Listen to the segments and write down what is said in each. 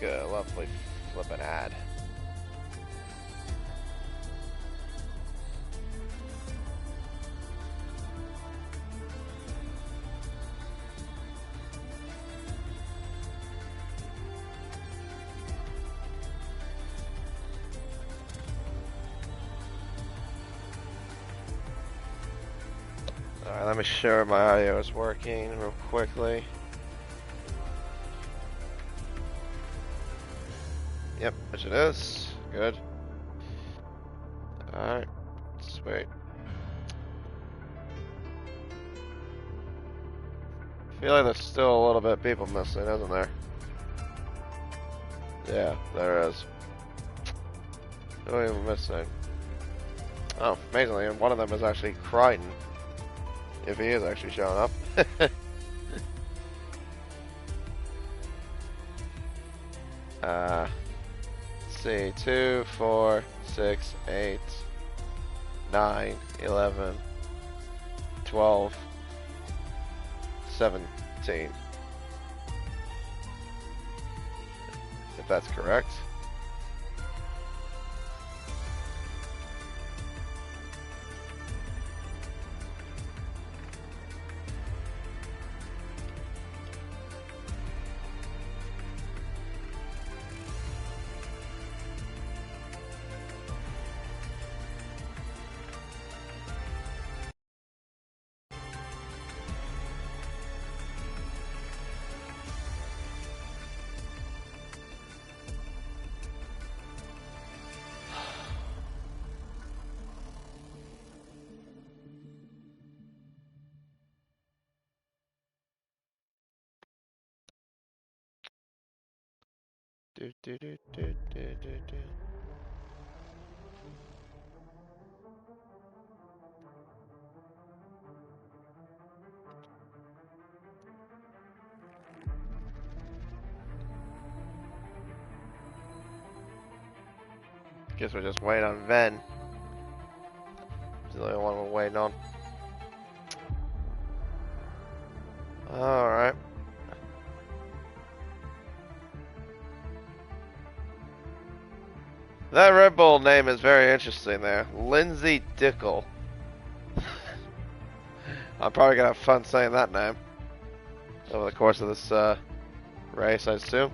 a lovely flippin' ad. Alright, let me show my audio is working real quickly. Yep, which it is. Good. Alright, sweet. I feel like there's still a little bit of people missing, isn't there? Yeah, there is. Who are we missing? Oh, amazingly, and one of them is actually Crichton. If he is actually showing up. Let's see, 2, 4, 6, 8, 9, 11, 12, 17. If that's correct. Do, do, do, do, do, do, do. Guess we're just waiting on Ven. He's the only one we're waiting on. Alright. That Red Bull name is very interesting there. Lindsay Dickel. I'm probably gonna have fun saying that name over the course of this race, I assume.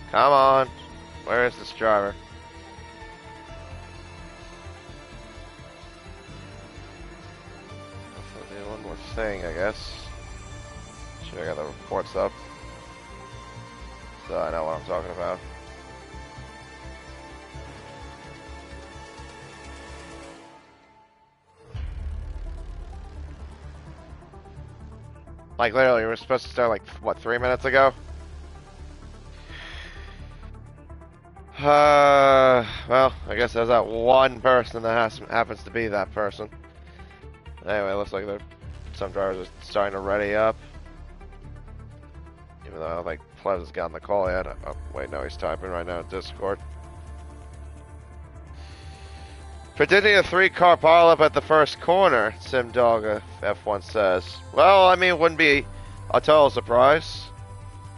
Come on. Where is this driver? Let's do one more thing, I guess. Should I got the reports up? So I know what I'm talking about. Like literally, we were supposed to start like, what, 3 minutes ago? Well, I guess there's that one person that happens to be that person. Anyway, it looks like some drivers are starting to ready up. Even though I don't think Plebs has gotten the call yet. Oh, wait, no, he's typing right now in Discord. Predicting a 3-car pileup at the first corner, SimDog F1 says. Well, I mean, it wouldn't be a total surprise.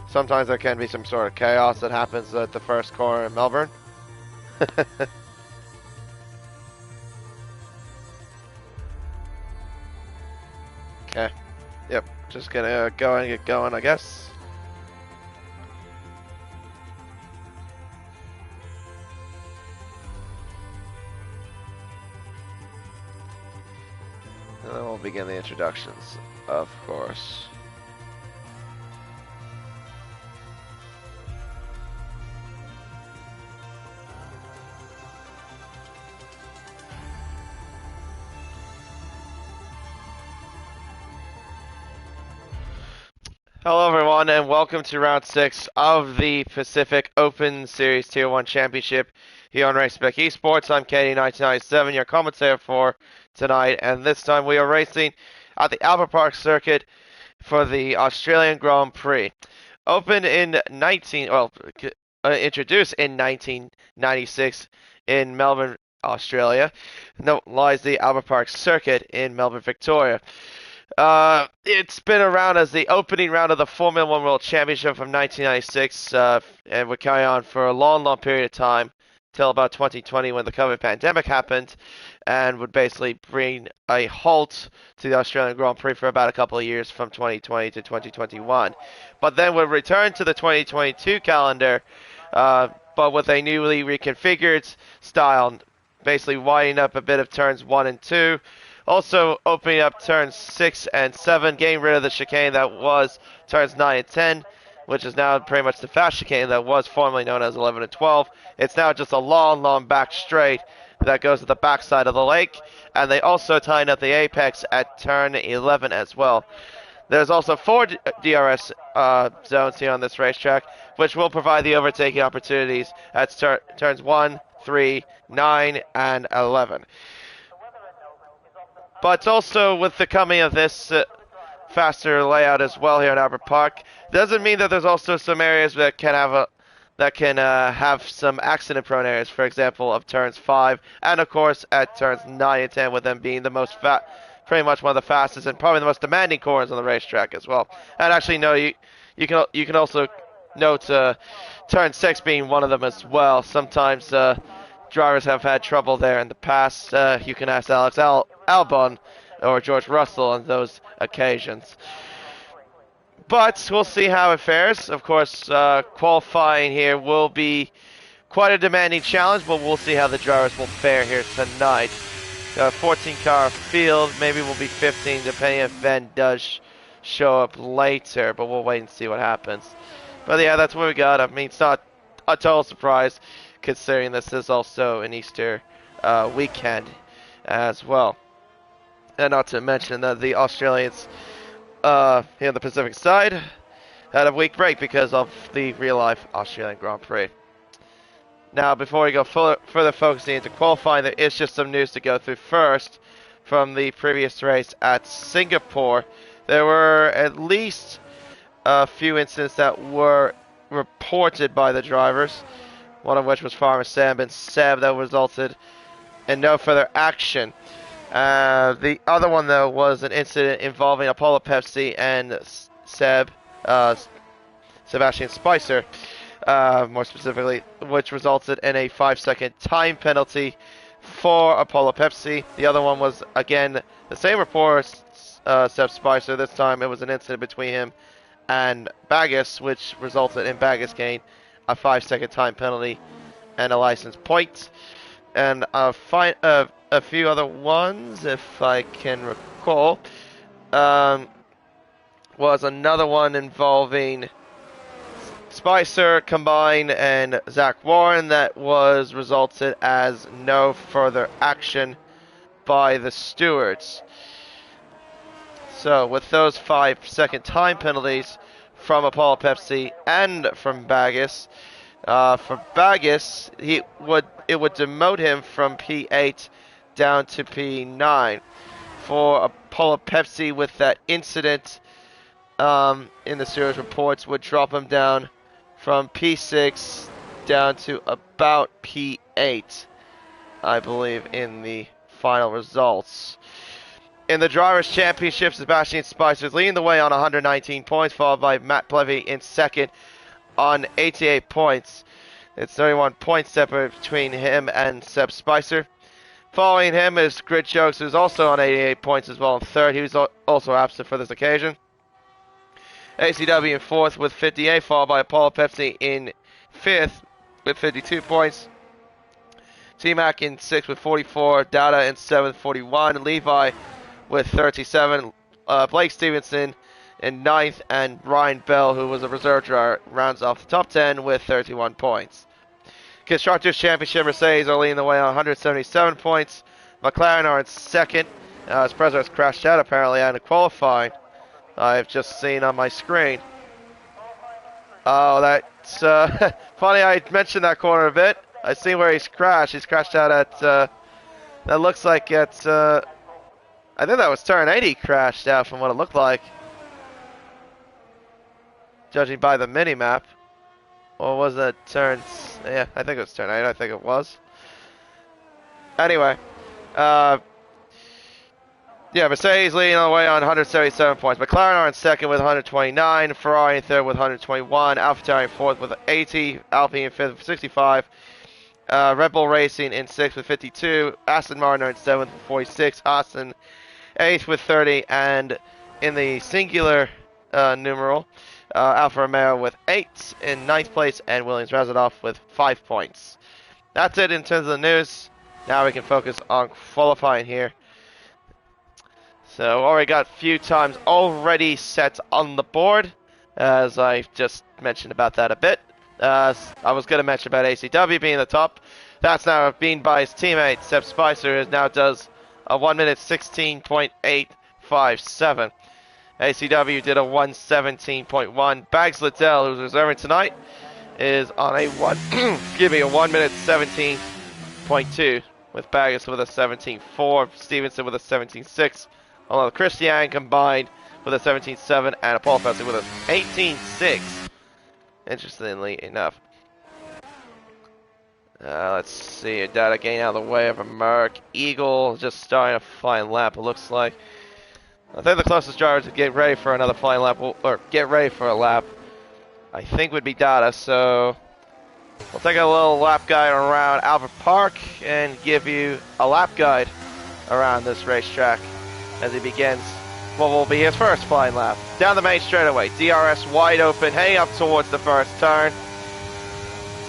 Sometimes there can be some sort of chaos that happens at the first corner in Melbourne. Okay. Yep. Just gonna go and get going, I guess. And then we'll begin the introductions, of course. Hello everyone and welcome to round 6 of the Pacific Open Series Tier 1 Championship here on Race Spec Esports. I'm KD1997, your commentator for tonight, and this time we are racing at the Albert Park circuit for the Australian Grand Prix. Introduced in 1996 in Melbourne, Australia. Lies the Albert Park circuit in Melbourne, Victoria. It's been around as the opening round of the Formula One World Championship from 1996, and would carry on for a long, long period of time till about 2020 when the COVID pandemic happened, and would basically bring a halt to the Australian Grand Prix for about a couple of years from 2020 to 2021. But then would return to the 2022 calendar, but with a newly reconfigured style, basically widening up a bit of turns 1 and 2. Also opening up turns 6 and 7, getting rid of the chicane that was turns 9 and 10, which is now pretty much the fast chicane that was formerly known as 11 and 12. It's now just a long, long back straight that goes to the backside of the lake, and they also tighten up the apex at turn 11 as well. There's also 4 DRS zones here on this racetrack, which will provide the overtaking opportunities at turns 1, 3, 9, and 11. But also with the coming of this faster layout as well here in Albert Park, doesn't mean that there's also some areas that can have some accident-prone areas. For example, of turns 5, and of course at turns 9 and 10, with them being the pretty much one of the fastest and probably the most demanding corners on the racetrack as well. And actually, no, you can also note turn 6 being one of them as well. Sometimes drivers have had trouble there in the past. You can ask Alex Albon or George Russell on those occasions. But we'll see how it fares. Of course, qualifying here will be quite a demanding challenge, but we'll see how the drivers will fare here tonight. 14-car field, maybe we'll be 15, depending if Ben does show up later, but we'll wait and see what happens. But yeah, that's what we got. I mean, it's not a total surprise, considering this is also an Easter weekend as well. And not to mention that the Australians here on the Pacific side had a week break because of the real-life Australian Grand Prix. Now, before we go further focusing into qualifying, there is just some news to go through first from the previous race at Singapore. There were at least a few incidents that were reported by the drivers, one of which was Farmer Seb that resulted in no further action. The other one, though, was an incident involving Apollo Pepsi and Sebastian Spicer, more specifically, which resulted in a 5-second time penalty for Apollo Pepsi. The other one was, again, the same report, Seb Spicer. This time it was an incident between him and Baggis, which resulted in Baggis getting a 5-second time penalty and a license point. And a few other ones, if I can recall, was another one involving Spicer Combine and Zach Warren that was resulted as no further action by the stewards. So with those 5-second time penalties from Apollo Pepsi and from Baggis, for Baggis, it would demote him from P8 down to P9. For Apollo Pepsi, with that incident in the series reports, would drop him down from P6 down to about P8, I believe, in the final results. In the Drivers' Championship, Sebastian Spicer is leading the way on 119 points, followed by Matt Plevy in second on 88 points. It's 31 points separate between him and Seb Spicer. Following him is Grid Jokes, who's also on 88 points as well in third. He was also absent for this occasion. ACW in fourth with 58, followed by Apollo Pepsi in fifth with 52 points. T-Mac in sixth with 44, Data in seventh, 41, Levi with 37, Blake Stevenson in ninth, and Ryan Bell, who was a reserve driver, rounds off the top 10 with 31 points. Constructors Championship, Mercedes are leading the way on 177 points. McLaren are in second. As Perez crashed out apparently out of qualifying. I've just seen on my screen. Oh, that's funny. I mentioned that corner a bit. I see where he's crashed. He's crashed out at. That looks like it's. I think that was turn 8 he crashed out from what it looked like, judging by the mini map. Or was it turn? Yeah, I think it was turn 8. I think it was. Anyway, yeah, Mercedes leading on the way on 177 points. McLaren are in second with 129. Ferrari in third with 121. AlphaTauri in fourth with 80. Alpine in fifth with 65. Red Bull Racing in sixth with 52. Aston Martin in seventh with 46. Austin eighth with 30. And in the singular numeral, Alfa Romeo with 8 in ninth place. And Williams rounds it off with 5 points. That's it in terms of the news. Now we can focus on qualifying here. So already got a few times already set on the board, as I just mentioned about that a bit. I was going to mention about ACW being the top. That's now been by his teammate, Seb Spicer, who now does a 1 minute 16.857. ACW did a 1:17.1. Bags Liddell, who's reserving tonight, is on a 1 minute 17.2, with Baggers with a 17.4, Stevenson with a 17.6. Although Christian combined with a 17.7 and a Paul Fessy with a 18.6. Interestingly enough. Let's see. Data gain out of the way of a Merc. Eagle just starting a flying lap, it looks like. I think the closest driver to get ready for another flying lap, or get ready for a lap, I think would be Data. So we'll take a little lap guide around Albert Park and give you a lap guide around this racetrack as he begins what will be his first flying lap. Down the main straightaway, DRS wide open, heading up towards the first turn.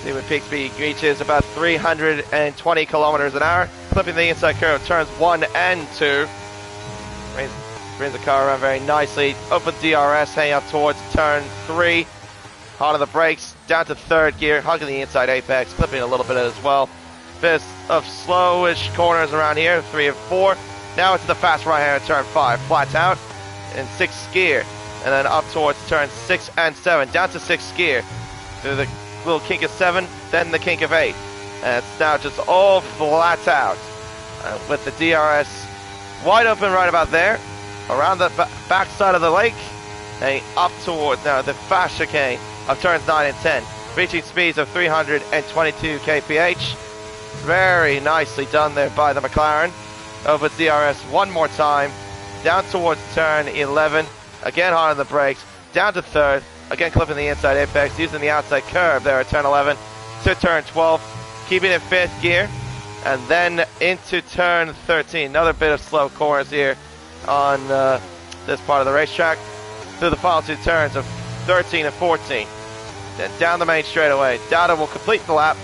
See what peak speed reaches about 320 kilometers an hour. Clipping the inside curve, turns 1 and 2. Brings the car around very nicely. Open DRS, heading up towards turn 3. Hard on the brakes, down to third gear, hugging the inside apex, clipping a little bit as well. Bit of slowish corners around here, 3 and 4. Now it's the fast right-hander, turn 5, flats out in 6th gear, and then up towards turn 6 and 7, down to 6th gear, through the little kink of 7, then the kink of 8, and it's now just all flat out, with the DRS wide open right about there, around the back side of the lake, and up towards now the fast chicane of turns 9 and 10, reaching speeds of 322 kph. Very nicely done there by the McLaren. Over DRS one more time, down towards turn 11, again hard on the brakes, down to third, again clipping the inside apex, using the outside curve there at turn 11, to turn 12, keeping it 5th gear, and then into turn 13. Another bit of slow corners here on this part of the racetrack, through the final 2 turns of 13 and 14. Then down the main straightaway, Dowda will complete the lap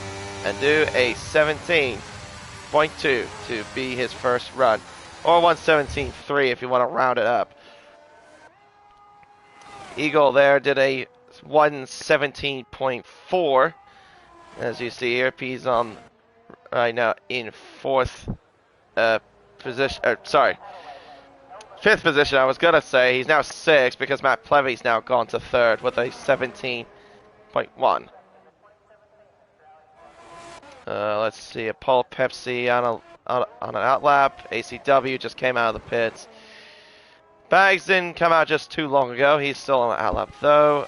and do a 17.2 to be his first run, or 1:17.3 if you want to round it up. Eagle there did a 1:17.4, as you see here. He's on right now in 4th position, sorry, 5th position I was gonna say. He's now 6th because Matt Plevy's now gone to 3rd with a 17.1. Let's see, a Paul Pepsi on an outlap. ACW just came out of the pits. Bags didn't come out just too long ago. He's still on the outlap though.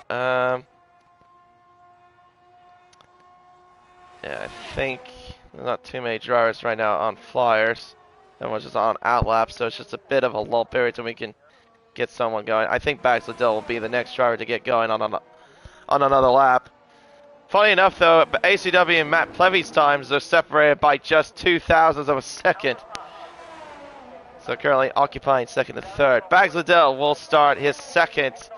Yeah, I think there's not too many drivers right now on flyers. Everyone's just on outlap, so it's just a bit of a lull period till we can get someone going. I think Bags Liddell will be the next driver to get going on another lap. Funny enough, though, ACW and Matt Plevy's times are separated by just 0.02 of a second. So currently occupying 2nd and 3rd. Bags Liddell will start his 2nd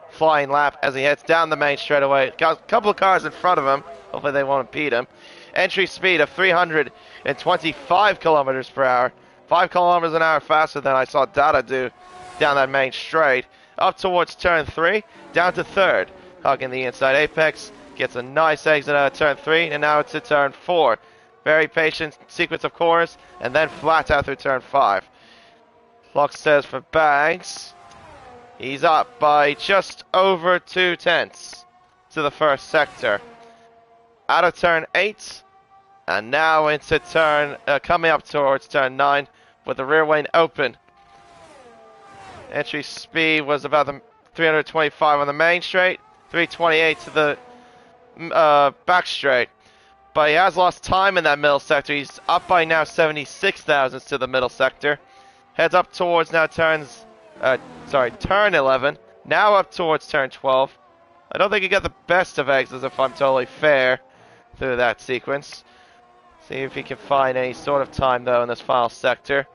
flying lap as he heads down the main straightaway. Got a couple of cars in front of him. Hopefully they won't impede him. Entry speed of 325 kilometers per hour. 5 kilometers an hour faster than I saw Dada do down that main straight. Up towards turn 3, down to 3rd. Hugging the inside apex. Gets a nice exit out of turn 3, and now it's to turn 4. Very patient sequence of corners, and then flat out through turn 5. Clock says for Bags, he's up by just over 0.2. to the first sector. Out of turn 8, and now into turn, coming up towards turn 9 with the rear wing open. Entry speed was about 325 on the main straight, 328 to the back straight. But he has lost time in that middle sector. He's up by now 76 thousandths to the middle sector. Heads up towards now turn 11. Now up towards turn 12. I don't think he got the best of exits, if I'm totally fair, through that sequence. See if he can find any sort of time, though, in this final sector.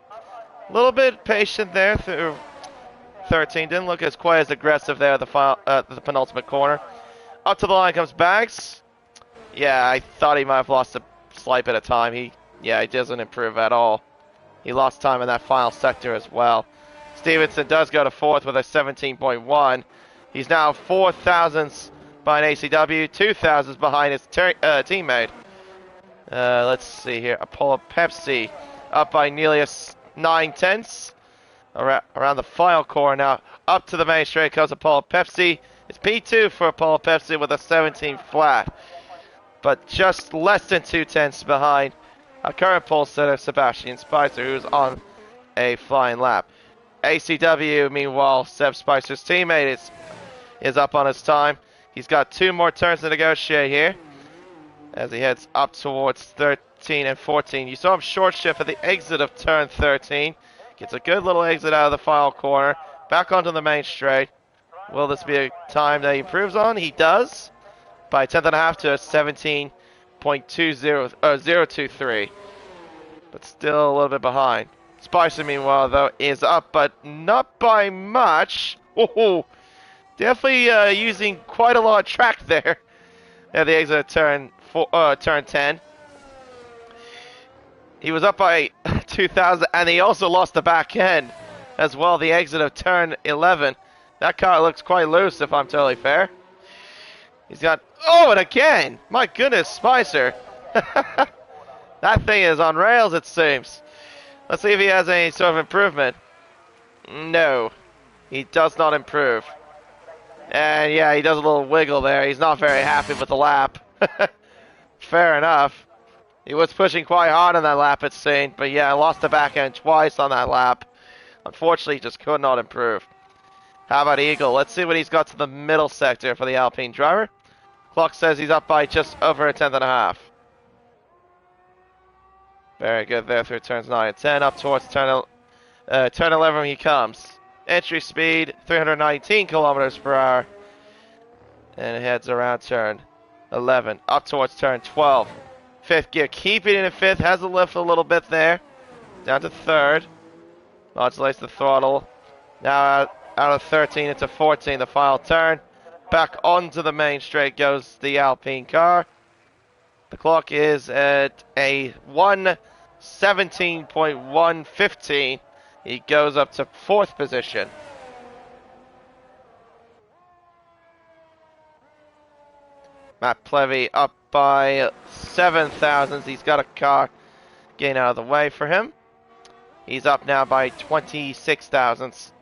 A little bit patient there through 13. Didn't look as quite as aggressive there at the penultimate corner. Up to the line comes Bags. Yeah, I thought he might have lost a slight bit of time. He doesn't improve at all. He lost time in that final sector as well. Stevenson does go to 4th with a 17.1. He's now 4 thousandths behind ACW, 2 thousandths behind his teammate. Let's see here. Apollo Pepsi up by nearly 9 tenths. Around the final corner now. Up to the main straight comes Apollo Pepsi. It's P2 for Apollo Pepsi with a 17 flat. But just less than 2 tenths behind our current pole setter, Sebastian Spicer, who's on a flying lap. ACW, meanwhile, Seb Spicer's teammate is up on his time. He's got 2 more turns to negotiate here as he heads up towards 13 and 14. You saw him short shift at the exit of turn 13. Gets a good little exit out of the final corner. Back onto the main straight. Will this be a time that he improves on? He does. By a tenth and a half to a 17.023. But still a little bit behind. Spicer, meanwhile, though, is up, but not by much. Oh, definitely using quite a lot of track there at the exit of turn 10. He was up by 2,000, and he also lost the back end as well, the exit of turn 11. That car looks quite loose, if I'm totally fair. He's got... Oh, and again! My goodness, Spicer. That thing is on rails, it seems. Let's see if he has any sort of improvement. No. He does not improve. And yeah, he does a little wiggle there. He's not very happy with the lap. Fair enough. He was pushing quite hard on that lap, it seemed. But yeah, lost the back end twice on that lap. Unfortunately, he just could not improve. How about Eagle? Let's see what he's got to the middle sector for the Alpine driver. Clock says he's up by just over a tenth and a half. Very good there through turns 9 and 10. Up towards turn 11 he comes. Entry speed, 319 kilometers per hour. And heads around turn 11. Up towards turn 12. 5th gear, keeping it in 5th. Has a lift a little bit there. Down to 3rd. Modulates the throttle. Now out of 13 into 14, the final turn. Back onto the main straight goes the Alpine car. The clock is at a 1:17.115. He goes up to 4th position. Matt Plevy up by 7 thousandths. He's got a car getting out of the way for him. He's up now by 26 thousandths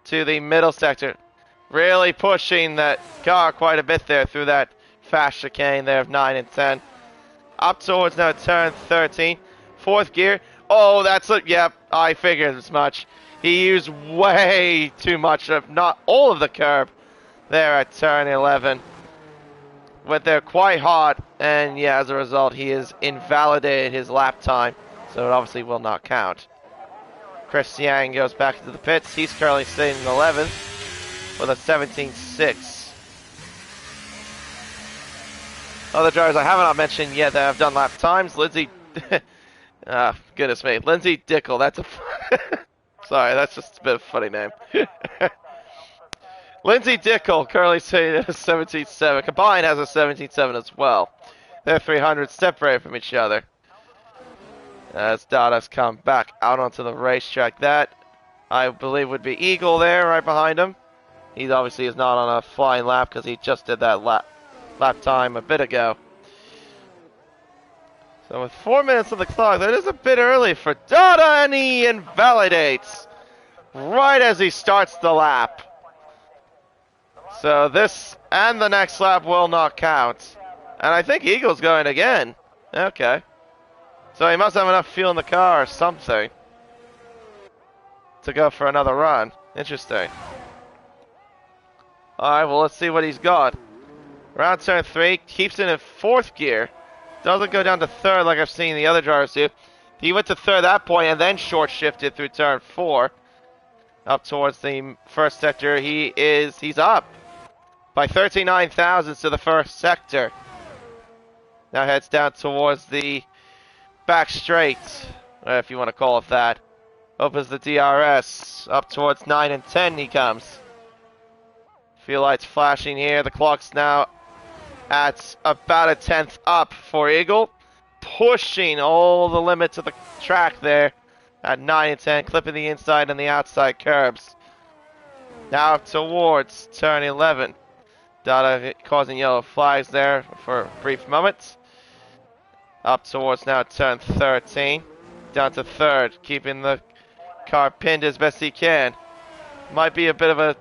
to the middle sector. Really pushing that car quite a bit there through that fast chicane there of 9 and 10. Up towards now turn 13. 4th gear. Oh, that's it. Yep, I figured as much. He used way too much of, not all of the curb there at turn 11. Went there quite hot, and yeah, as a result, he has invalidated his lap time, so it obviously will not count. Chris Yang goes back into the pits. He's currently sitting in 11th with a 17.6. Other drivers I have not mentioned yet that have done lap times. Lindsay, goodness me, Lindsay Dickel. That's a sorry, that's just a bit of a funny name. Lindsay Dickel currently sitting at a 17.7. Combined has a 17.7 as well. They're 300 separated from each other. As Dada's come back out onto the racetrack. That, I believe, would be Eagle there right behind him. He obviously is not on a flying lap because he just did that lap time a bit ago. So with 4 minutes on the clock, that is a bit early for Dada, and he invalidates right as he starts the lap. So this and the next lap will not count. And I think Eagle's going again. Okay. So he must have enough fuel in the car or something to go for another run. Interesting. Alright, well, let's see what he's got. Around turn 3, keeps it in 4th gear. Doesn't go down to 3rd like I've seen the other drivers do. He went to 3rd at that point and then short shifted through turn 4. Up towards the 1st sector. He's up by 39 thousandths to the 1st sector. Now heads down towards the back straight, if you want to call it that. Opens the DRS. Up towards 9 and 10 he comes. Fuel lights flashing here. The clock's now at about a 10th up for Eagle. Pushing all the limits of the track there at 9 and 10. Clipping the inside and the outside curbs. Now towards turn 11. Data causing yellow flags there for a brief moment. Up towards now turn 13. Down to 3rd. Keeping the car pinned as best he can. Might be a bit of a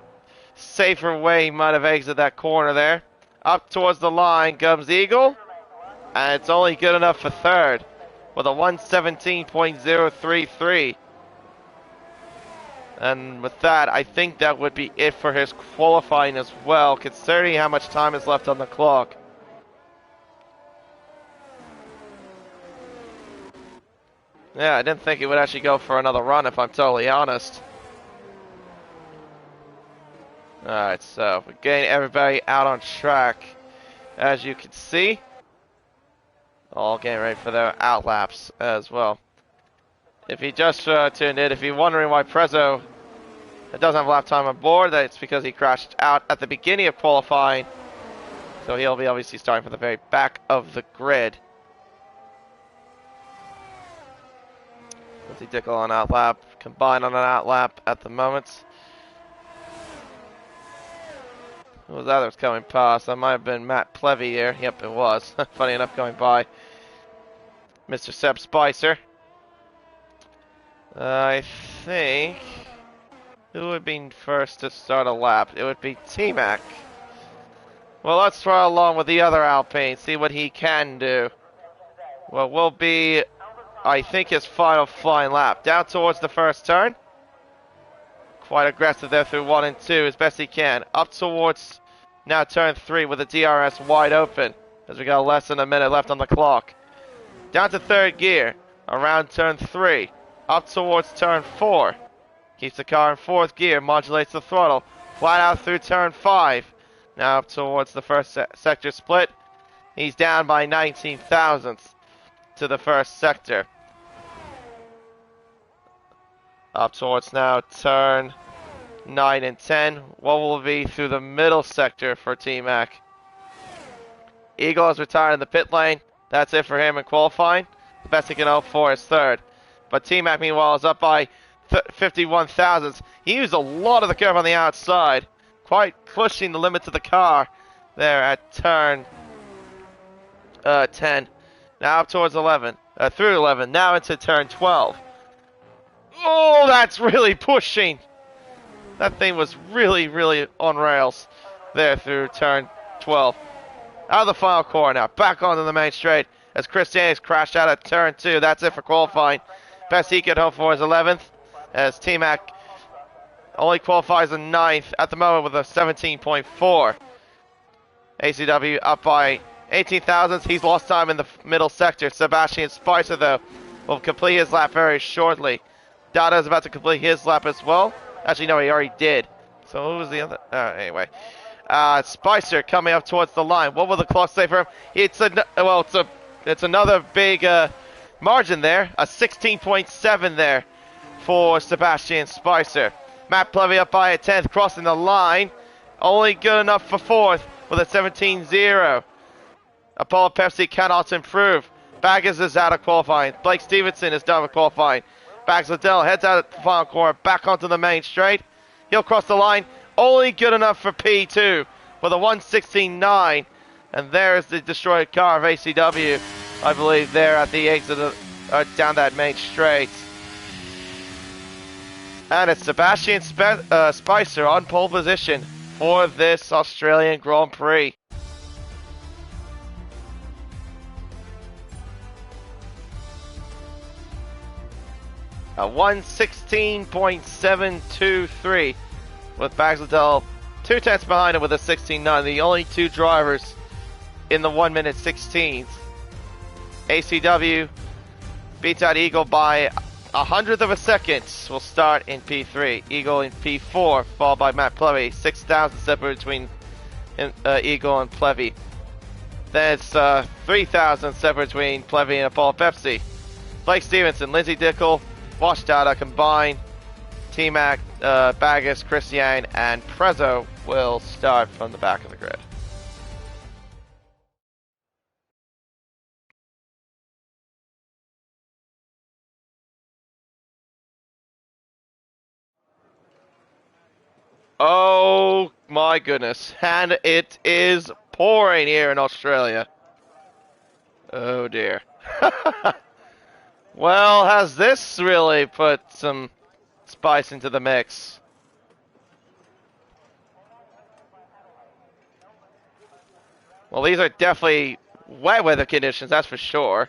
safer way he might have exited that corner there. Up towards the line comes Eagle. And it's only good enough for 3rd. With a 117.033. And with that, I think that would be it for his qualifying as well, considering how much time is left on the clock. Yeah, I didn't think he would actually go for another run, if I'm totally honest. Alright, so we're getting everybody out on track, as you can see. All getting ready for their outlaps as well. If you just tuned in, if you're wondering why Prezzo doesn't have lap time on board, that's because he crashed out at the beginning of qualifying. So he'll be obviously starting from the very back of the grid. Lindsay Dickel on outlap, combined on an outlap at the moment. Who was that that was coming past? That might have been Matt Plevy here. Yep, it was. Funny enough, going by Mr. Seb Spicer. I think who would be first to start a lap? It would be T-Mac. Well, let's try along with the other Alpine, see what he can do. Well, will be, I think, his final flying lap. Down towards the first turn. Quite aggressive there through 1 and 2 as best he can. Up towards now turn 3 with the DRS wide open, as we got less than a minute left on the clock. Down to 3rd gear, around turn 3. Up towards turn 4. Keeps the car in 4th gear, modulates the throttle. Flat out through turn 5. Now up towards the 1st sector split. He's down by 19 thousandths to the 1st sector. Up towards now turn 9 and 10. What will it be through the middle sector for T-Mac? Eagle is retired in the pit lane. That's it for him in qualifying. The best he can hope for is 3rd. But T-Mac, meanwhile, is up by 51 thousandths. He used a lot of the curve on the outside. Quite pushing the limits of the car there at turn 10. Now up towards 11. Through 11. Now into turn 12. Oh, that's really pushing. That thing was really, really on rails there through turn 12. Out of the final corner now. Back onto the main straight as Chris Daniels crashed out at turn 2. That's it for qualifying. Best he could hope for is 11th, as T-Mac only qualifies in 9th at the moment with a 17.4. ACW up by 18 thousandths. He's lost time in the middle sector. Sebastian Spicer, though, will complete his lap very shortly. Dada is about to complete his lap as well. Actually, no, he already did. So who was the other? Anyway. Spicer coming up towards the line. What will the clock say for him? It's another big margin there. A 16.7 there for Sebastian Spicer. Matt Plevy up by a 10th, crossing the line. Only good enough for 4th with a 17.0. Apollo Pepsi cannot improve. Baggers is out of qualifying. Blake Stevenson is done with qualifying. Bags Liddell heads out at the final corner, back onto the main straight. He'll cross the line. Only good enough for P2 with a 116.9. And there's the destroyed car of ACW, I believe, there at the exit of, down that main straight. And it's Sebastian Spicer on pole position for this Australian Grand Prix. A 1:16.723 with Baxlidell 2/10 behind him with a 16.9. The only two drivers in the 1 minute 16th. ACW beats out Eagle by 100th of a second. Will start in P3. Eagle in P4, followed by Matt Plevy. 6,000 separate between Eagle and Plevy. Then it's 3,000 separate between Plevy and Apollo Pepsi. Blake Stevenson, Lindsay Dickel, Wash Data combined. T-Mac, Baggis, Chris Yang, and Prezzo will start from the back of the grid. Oh my goodness, and it is pouring here in Australia. Oh dear. Well, has this really put some spice into the mix? Well, these are definitely wet weather conditions, that's for sure.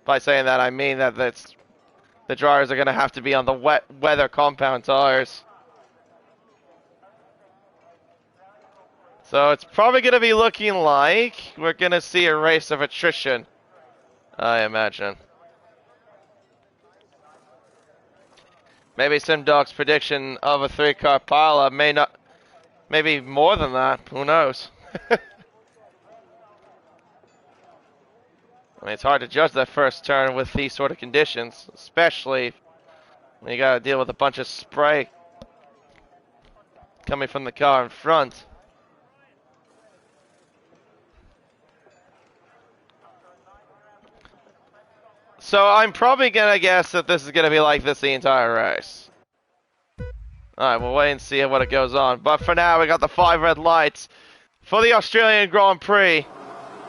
By saying that, I mean that the dryers are going to have to be on the wet weather compound tires. So it's probably going to be looking like we're going to see a race of attrition, I imagine. Maybe SimDog's prediction of a 3-car pileup may not, maybe more than that. Who knows? I mean, it's hard to judge that first turn with these sort of conditions, especially when you got to deal with a bunch of spray coming from the car in front. So I'm probably going to guess that this is going to be like this the entire race. Alright, we'll wait and see what it goes on. But for now, we got the 5 red lights for the Australian Grand Prix.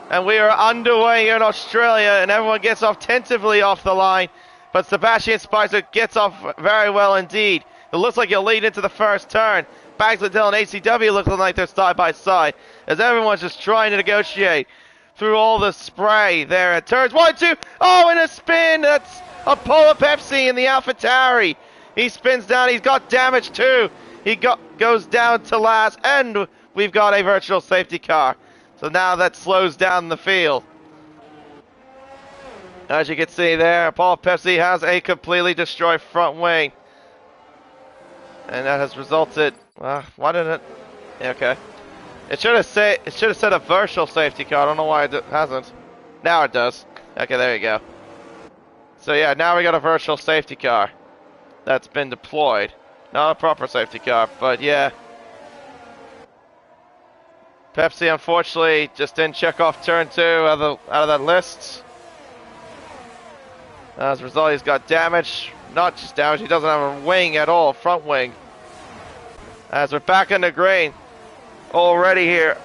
And we are underway here in Australia, and everyone gets off tentatively off the line. But Sebastian Spicer gets off very well indeed. It looks like he'll lead into the first turn. Baxlidell and ACW looking like they're side by side, as everyone's just trying to negotiate through all the spray there at turns 1, 2. Oh, and a spin. That's Apollo Pepsi in the AlphaTauri. He spins down. He's got damage too. He goes down to last, and we've got a virtual safety car. So now that slows down the field. As you can see there, Apollo Pepsi has a completely destroyed front wing. And that has resulted, why didn't it? Yeah, okay. It should have said a virtual safety car. I don't know why it hasn't. Now it does. Okay, there you go. So yeah, now we got a virtual safety car that's been deployed. Not a proper safety car, but yeah. Pepsi unfortunately just didn't check off turn 2 out of that list. As a result, he's got damage. Not just damage, he doesn't have a wing at all, front wing. As we're back in the green. Already here.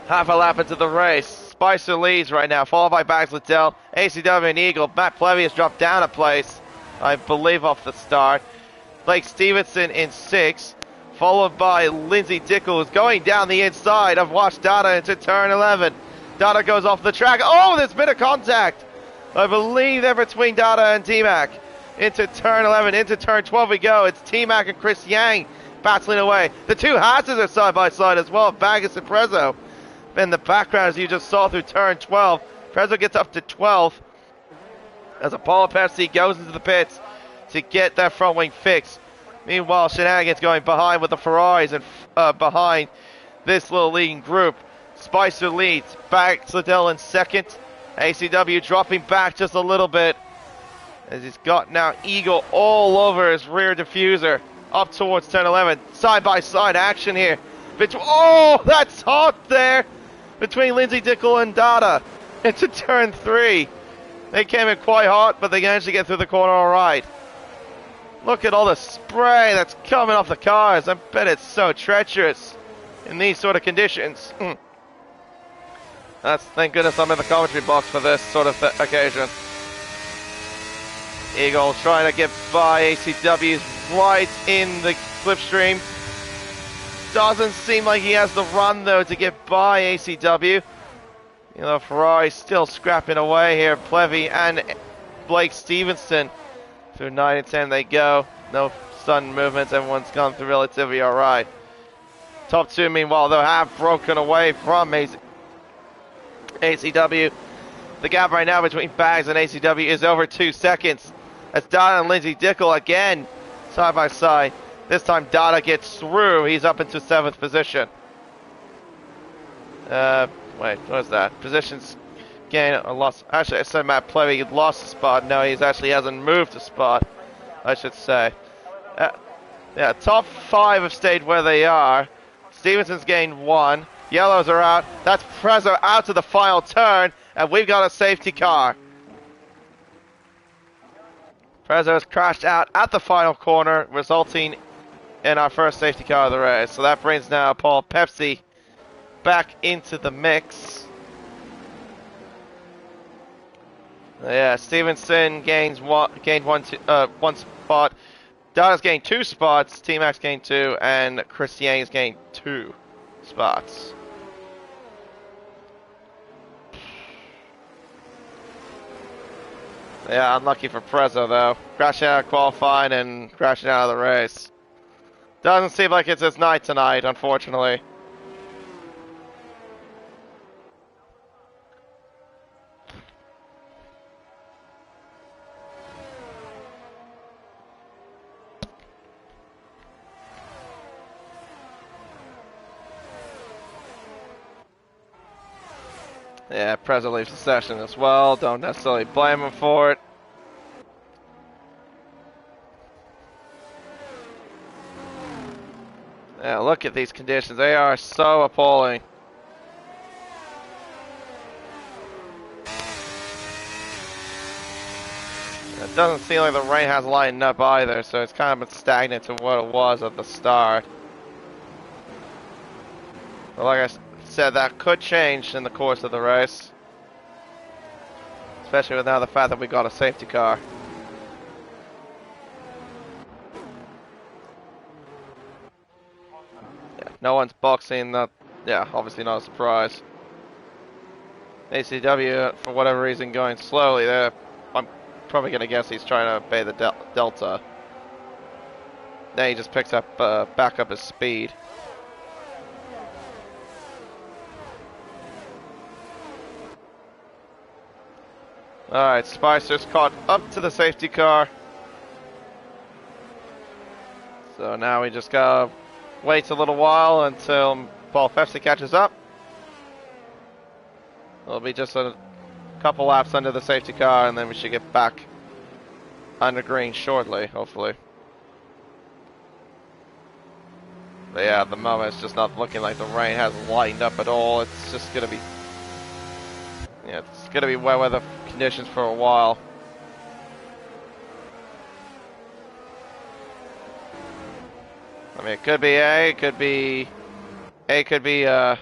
Half a lap into the race. Spicer leads right now, followed by Baxlidell, ACW and Eagle. Matt Plevy has dropped down a place, I believe, off the start. Blake Stevenson in 6, followed by Lindsay Dickel, who's going down the inside of Wash Data into turn 11. Data goes off the track. Oh, there's been a contact. I believe they're between Data and T-Mac. Into turn 11, into turn 12 we go. It's T-Mac and Chris Yang battling away. The two Hasses are side by side as well, Baggis and Prezzo. In the background, as you just saw through turn 12, Prezzo gets up to 12 as Apollo Pepsi goes into the pits to get that front wing fixed. Meanwhile, Shenanigans going behind with the Ferraris and behind this little leading group. Spicer leads, Baxlidell in second. ACW dropping back just a little bit as he's got now Eagle all over his rear diffuser. Up towards turn 11. Side-by-side action here. Oh, that's hot there. Between Lindsay Dickel and Data. Into turn 3. They came in quite hot, but they managed to get through the corner all right. Look at all the spray that's coming off the cars. I bet it's so treacherous in these sort of conditions. Thank goodness I'm in the commentary box for this sort of occasion. Eagle trying to get by ACW's right in the slipstream. Doesn't seem like he has the run, though, to get by ACW. You know, Ferrari's still scrapping away here. Plevy and Blake Stevenson through 9 and 10 they go. No sudden movements. Everyone's gone through relatively all right. Top two, meanwhile, though, have broken away from ACW. The gap right now between Bags and ACW is over 2 seconds. As Dada and Lindsay Dickel again, side by side. This time Dada gets through. He's up into 7th position. Wait, what is that? Positions gain or loss. Actually, I said Matt Plevy lost a spot. No, he actually hasn't moved a spot, I should say. Yeah, top 5 have stayed where they are. Stevenson's gained 1. Yellows are out. That's Prezzo out to the final turn, and we've got a safety car. Prezzo has crashed out at the final corner, resulting in our first safety car of the race. So that brings now Paul Pepsi back into the mix. Yeah, Stevenson gained one spot. Dada's gained 2 spots. T-Max gained 2, and Christian's gained 2 spots. Yeah, unlucky for Prezzo though. Crashing out of qualifying and crashing out of the race. Doesn't seem like it's his night tonight, unfortunately. Yeah, Prezzo leaves the session as well. Don't necessarily blame him for it. Yeah, look at these conditions. They are so appalling. It doesn't seem like the rain has lightened up either, so it's kind of been stagnant to what it was at the start. But like I said, that could change in the course of the race. Especially with now the fact that we got a safety car. Yeah, no one's boxing that. Yeah, obviously not a surprise. ACW, for whatever reason, going slowly there. I'm probably going to guess he's trying to obey the delta. Then he just picks up, back up his speed. Alright, Spicer's caught up to the safety car. So now we just gotta wait a little while until Paul Pepsi catches up. It'll be just a couple laps under the safety car and then we should get back under green shortly, hopefully. But yeah, at the moment it's just not looking like the rain has lightened up at all. It's just gonna be... Yeah, it's gonna be wet weather conditions for a while. I mean, it could be A could be a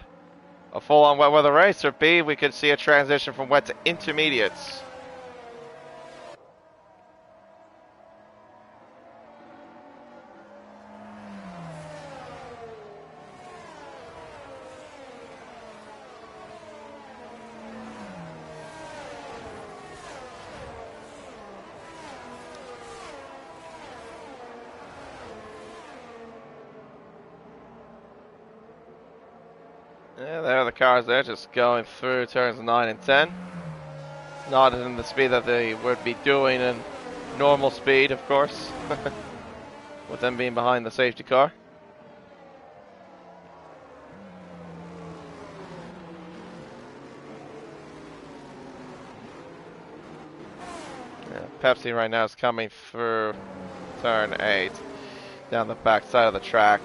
full-on wet weather race, or B, we could see a transition from wet to intermediates. Yeah, there are the cars there, just going through turns 9 and 10. Not in the speed that they would be doing in normal speed, of course. With them being behind the safety car. Yeah, Pepsi right now is coming through turn 8. Down the back side of the track.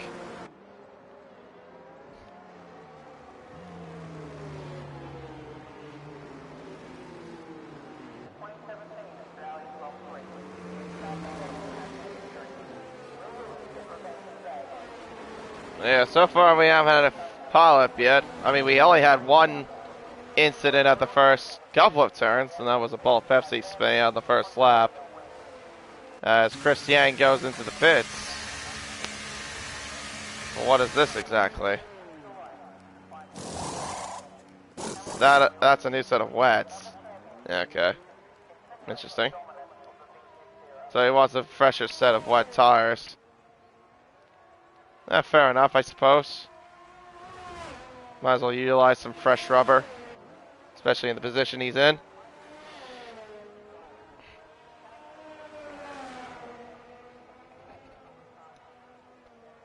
Yeah, so far we haven't had a pile-up yet. I mean, we only had one incident at the first couple of turns, and that was a Paul Pepsi spinning out the first lap. As Christian goes into the pits. What is this exactly? That's a new set of wets. Yeah, okay. Interesting. So he wants a fresher set of wet tires. Fair enough, I suppose. Might as well utilize some fresh rubber, especially in the position he's in.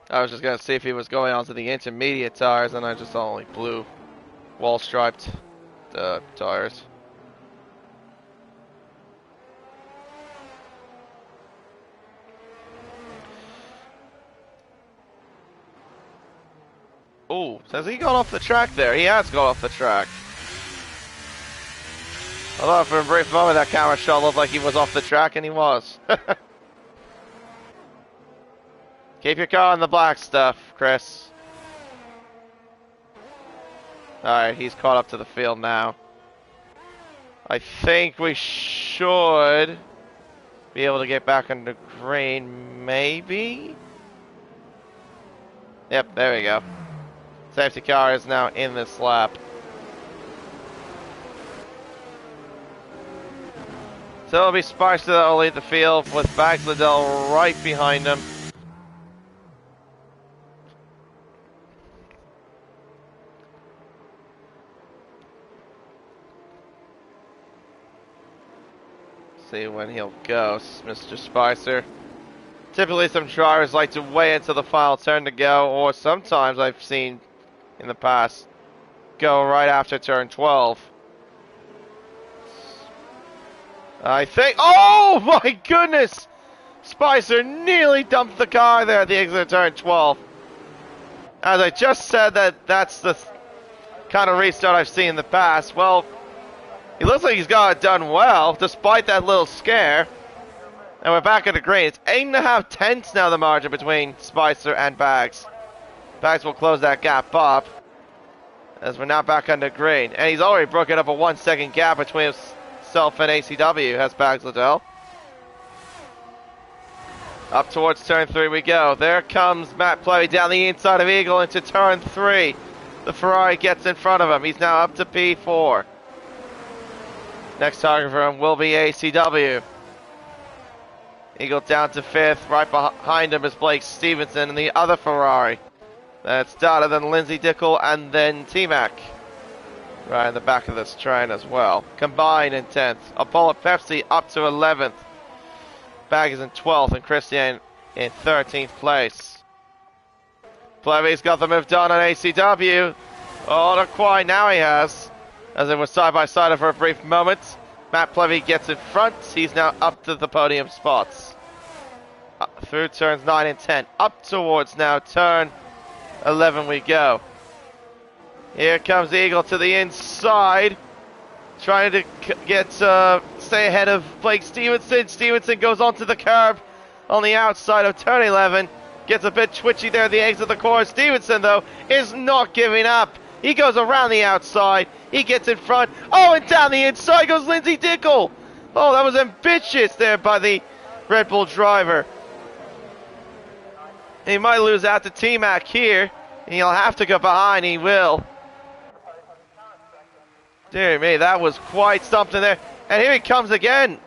I was just going to see if he was going on to the intermediate tires, and I just saw only blue wall striped tires. Oh, has he gone off the track there? He has gone off the track. Although for a brief moment that camera shot looked like he was off the track, and he was. Keep your car on the black stuff, Chris. Alright, he's caught up to the field now. I think we should be able to get back into green, maybe? Yep, there we go. Safety car is now in this lap. So it'll be Spicer that will lead the field with Bags Liddell right behind him. See when he'll go, Mr. Spicer. Typically some drivers like to wait until the final turn to go, or sometimes I've seen in the past go right after turn 12. I think, oh my goodness! Spicer nearly dumped the car there at the exit of turn 12. As I just said, that's the kind of restart I've seen in the past. Well, he looks like he's got it done well, despite that little scare. And we're back at the green. It's 8.5 tenths now, the margin between Spicer and Bags. Bags will close that gap up, as we're now back under green. And he's already broken up a 1 second gap between himself and ACW, has Bags Liddell. Up towards turn 3 we go. There comes Matt Plevy down the inside of Eagle into turn 3. The Ferrari gets in front of him. He's now up to P4. Next target for him will be ACW. Eagle down to 5th. Right behind him is Blake Stevenson and the other Ferrari. That's Data, then Lindsay Dickel, and then T-Mac. Right in the back of this train as well. Combined in 10th. Apollo Pepsi up to 11th. Bag is in 12th, and Christian in 13th place. Plevy's got the move done on ACW. Oh, not quite. Now he has. As it was side by side for a brief moment. Matt Plevy gets in front. He's now up to the podium spots. Through turns 9 and 10. Up towards now turn 11 we go. Here comes Eagle to the inside. Trying to stay ahead of Blake Stevenson. Stevenson goes onto the curb on the outside of turn 11. Gets a bit twitchy there at the exit of the corner. Stevenson, though, is not giving up. He goes around the outside. He gets in front. Oh, and down the inside goes Lindsay Dickel. Oh, that was ambitious there by the Red Bull driver. He might lose out to T-Mac here. He'll have to go behind. He will. Dear me, that was quite something there. And here he comes again.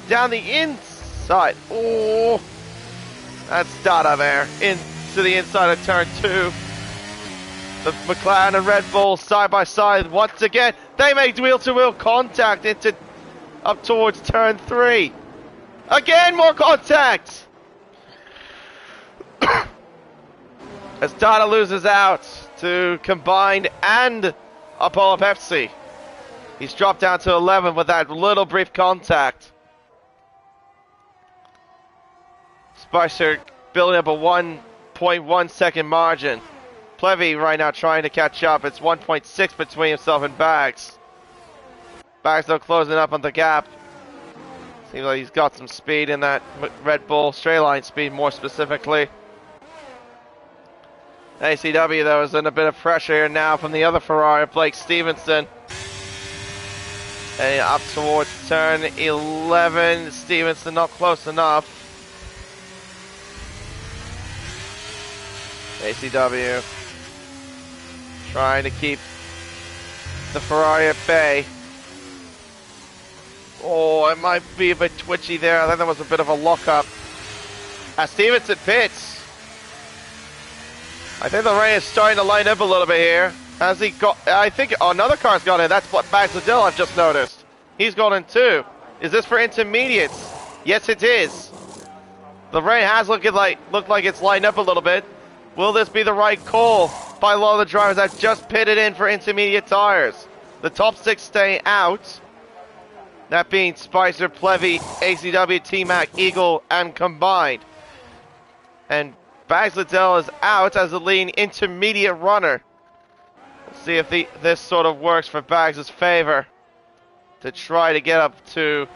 Down the inside. Oh, that's Dada there. Into the inside of turn 2. The McLaren and Red Bull side by side once again. They make wheel-to-wheel contact up towards turn 3. Again, more contact. As Dada loses out to Combined and Apollo Pepsi. He's dropped down to 11 with that little brief contact. Spicer building up a 1.1 second margin. Plevy right now trying to catch up. It's 1.6 between himself and Bags. Bags though closing up on the gap. Seems like he's got some speed in that Red Bull, straight line speed more specifically. ACW though is in a bit of pressure here now from the other Ferrari, Blake Stevenson. And up towards turn 11, Stevenson not close enough. ACW trying to keep the Ferrari at bay. Oh, it might be a bit twitchy there. I think there was a bit of a lockup. As Stevenson pits. I think the rain is starting to line up a little bit here. Has he got... I think another car's got in. That's Bags Liddell, I've just noticed. He's gone in too. Is this for intermediates? Yes, it is. The rain has looked like it's lined up a little bit. Will this be the right call by a lot of the drivers that just pitted in for intermediate tires? The top 6 stay out. That being Spicer, Plevy, ACW, T-Mac, Eagle, and Combined. And Bags Liddell is out as the leading intermediate runner. We'll see if this sort of works for Bags' favor to try to get up to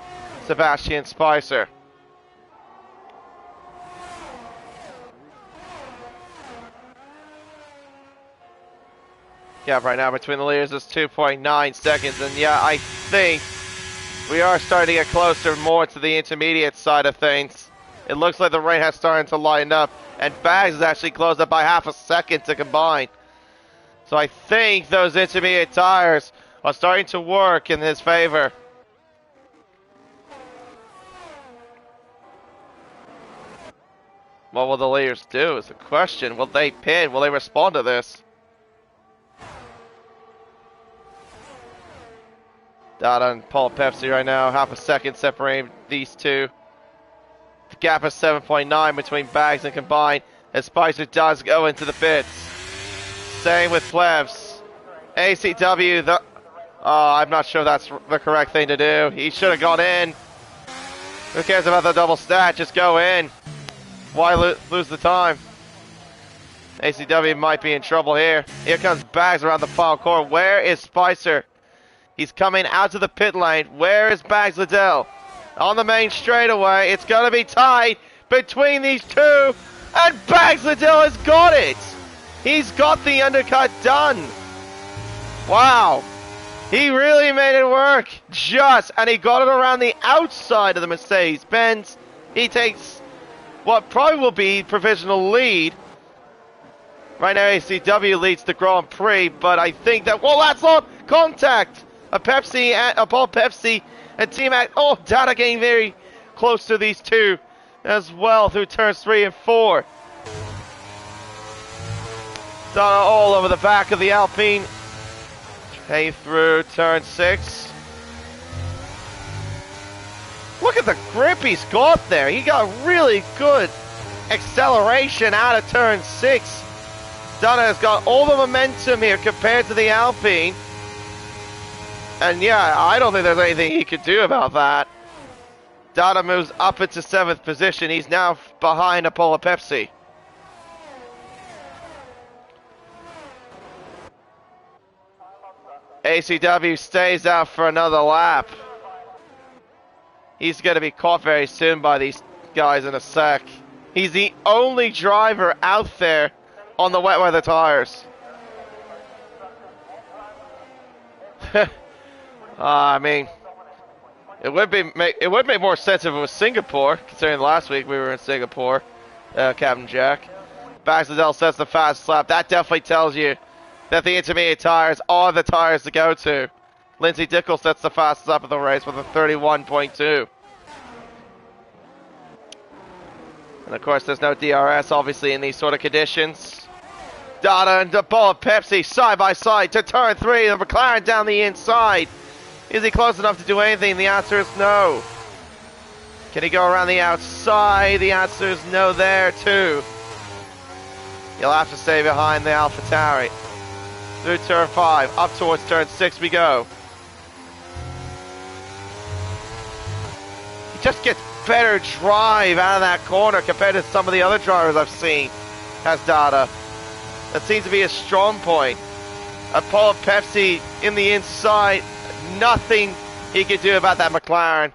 Sebastian Spicer. Gap right now between the leaders is 2.9 seconds, and yeah, I think we are starting to get closer more to the intermediate side of things. It looks like the rain has started to line up, and Bags is actually closed up by half a second to Combine. So I think those intermediate tires are starting to work in his favor. What will the leaders do is the question. Will they pit? Will they respond to this? Dada and Paul Pepsi right now, half a second separating these two. The gap is 7.9 between Bags and Combine, as Spicer does go into the pits. Same with Plebs. ACW, I'm not sure that's the correct thing to do. He should have gone in. Who cares about the double stat? Just go in. Why lose the time? ACW might be in trouble here. Here comes Bags around the final corner. Where is Spicer? He's coming out to the pit lane. Where is Bags Liddell? On the main straightaway. It's going to be tight between these two. And Bags Liddell has got it. He's got the undercut done. Wow. He really made it work. And he got it around the outside of the Mercedes-Benz. He takes what probably will be provisional lead. Right now ACW leads the Grand Prix, but I think that... Well, that's not contact. A Paul Pepsi and T-Mac. Oh, Dada getting very close to these two as well through turns 3 and 4. Dada all over the back of the Alpine. Hey, through turn 6. Look at the grip he's got there. He got really good acceleration out of turn 6. Dada has got all the momentum here compared to the Alpine. And yeah, I don't think there's anything he could do about that. Dada moves up into 7th position. He's now behind Apollo Pepsi. ACW stays out for another lap. He's going to be caught very soon by these guys in a sec. He's the only driver out there on the wet weather tires. I mean, it would make more sense if it was Singapore, considering last week we were in Singapore, Captain Jack. Bags Liddell sets the fastest lap. That definitely tells you that the intermediate tires are the tires to go to. Lindsay Dickel sets the fastest lap of the race with a 31.2. And of course, there's no DRS, obviously, in these sort of conditions. Dada and Paul Pepsi side by side to turn 3. The McLaren down the inside. Is he close enough to do anything? The answer is no. Can he go around the outside? The answer is no there too. You'll have to stay behind the AlphaTauri. Through turn 5, up towards turn 6 we go. He just gets better drive out of that corner compared to some of the other drivers I've seen. Has Dada. That seems to be a strong point. Apollo Pepsi in the inside. Nothing he could do about that McLaren.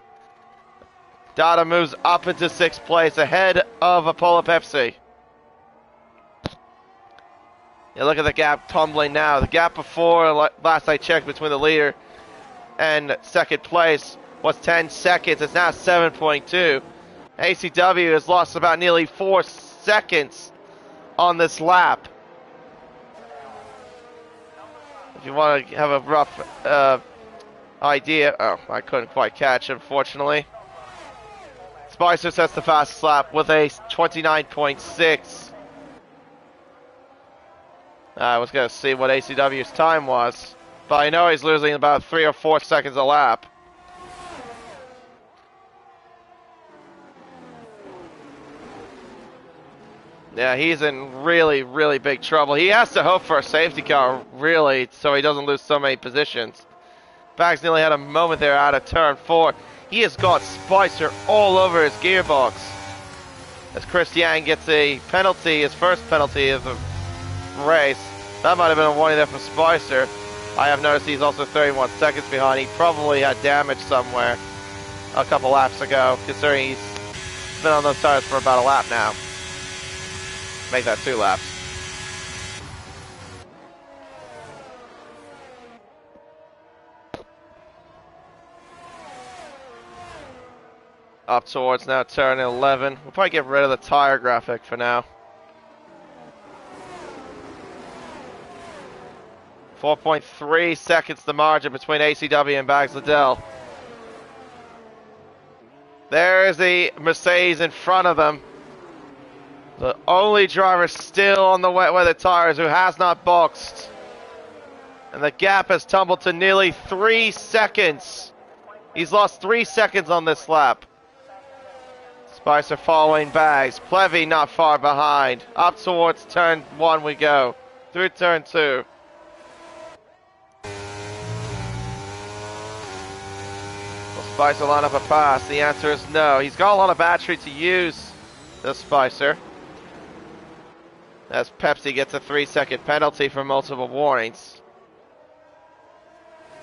Dada moves up into 6th place ahead of Apollo Pepsi. You look at the gap tumbling now. The gap before, last I checked, between the leader and 2nd place was 10 seconds. It's now 7.2. ACW has lost about nearly 4 seconds on this lap. If you want to have a rough idea. Oh, I couldn't quite catch, unfortunately. Spicer sets the fastest lap with a 29.6. I was going to see what ACW's time was, but I know he's losing about 3 or 4 seconds a lap. Yeah, he's in really, really big trouble. He has to hope for a safety car, really, so he doesn't lose so many positions. Bags nearly had a moment there out of turn 4. He has got Spicer all over his gearbox. As Christian gets a penalty, his first penalty of the race. That might have been a warning there for Spicer. I have noticed he's also 31 seconds behind. He probably had damage somewhere a couple laps ago, considering he's been on those tires for about a lap now. Make that 2 laps. Up towards now turn 11. We'll probably get rid of the tire graphic for now. 4.3 seconds the margin between ACW and Bags Liddell. There is the Mercedes in front of them. The only driver still on the wet weather tires who has not boxed. And the gap has tumbled to nearly 3 seconds. He's lost 3 seconds on this lap. Spicer following Bags. Plevy not far behind. Up towards turn 1 we go. Through turn 2. Will Spicer line up a pass? The answer is no. He's got a lot of battery to use, this Spicer. As Pepsi gets a 3-second penalty for multiple warnings.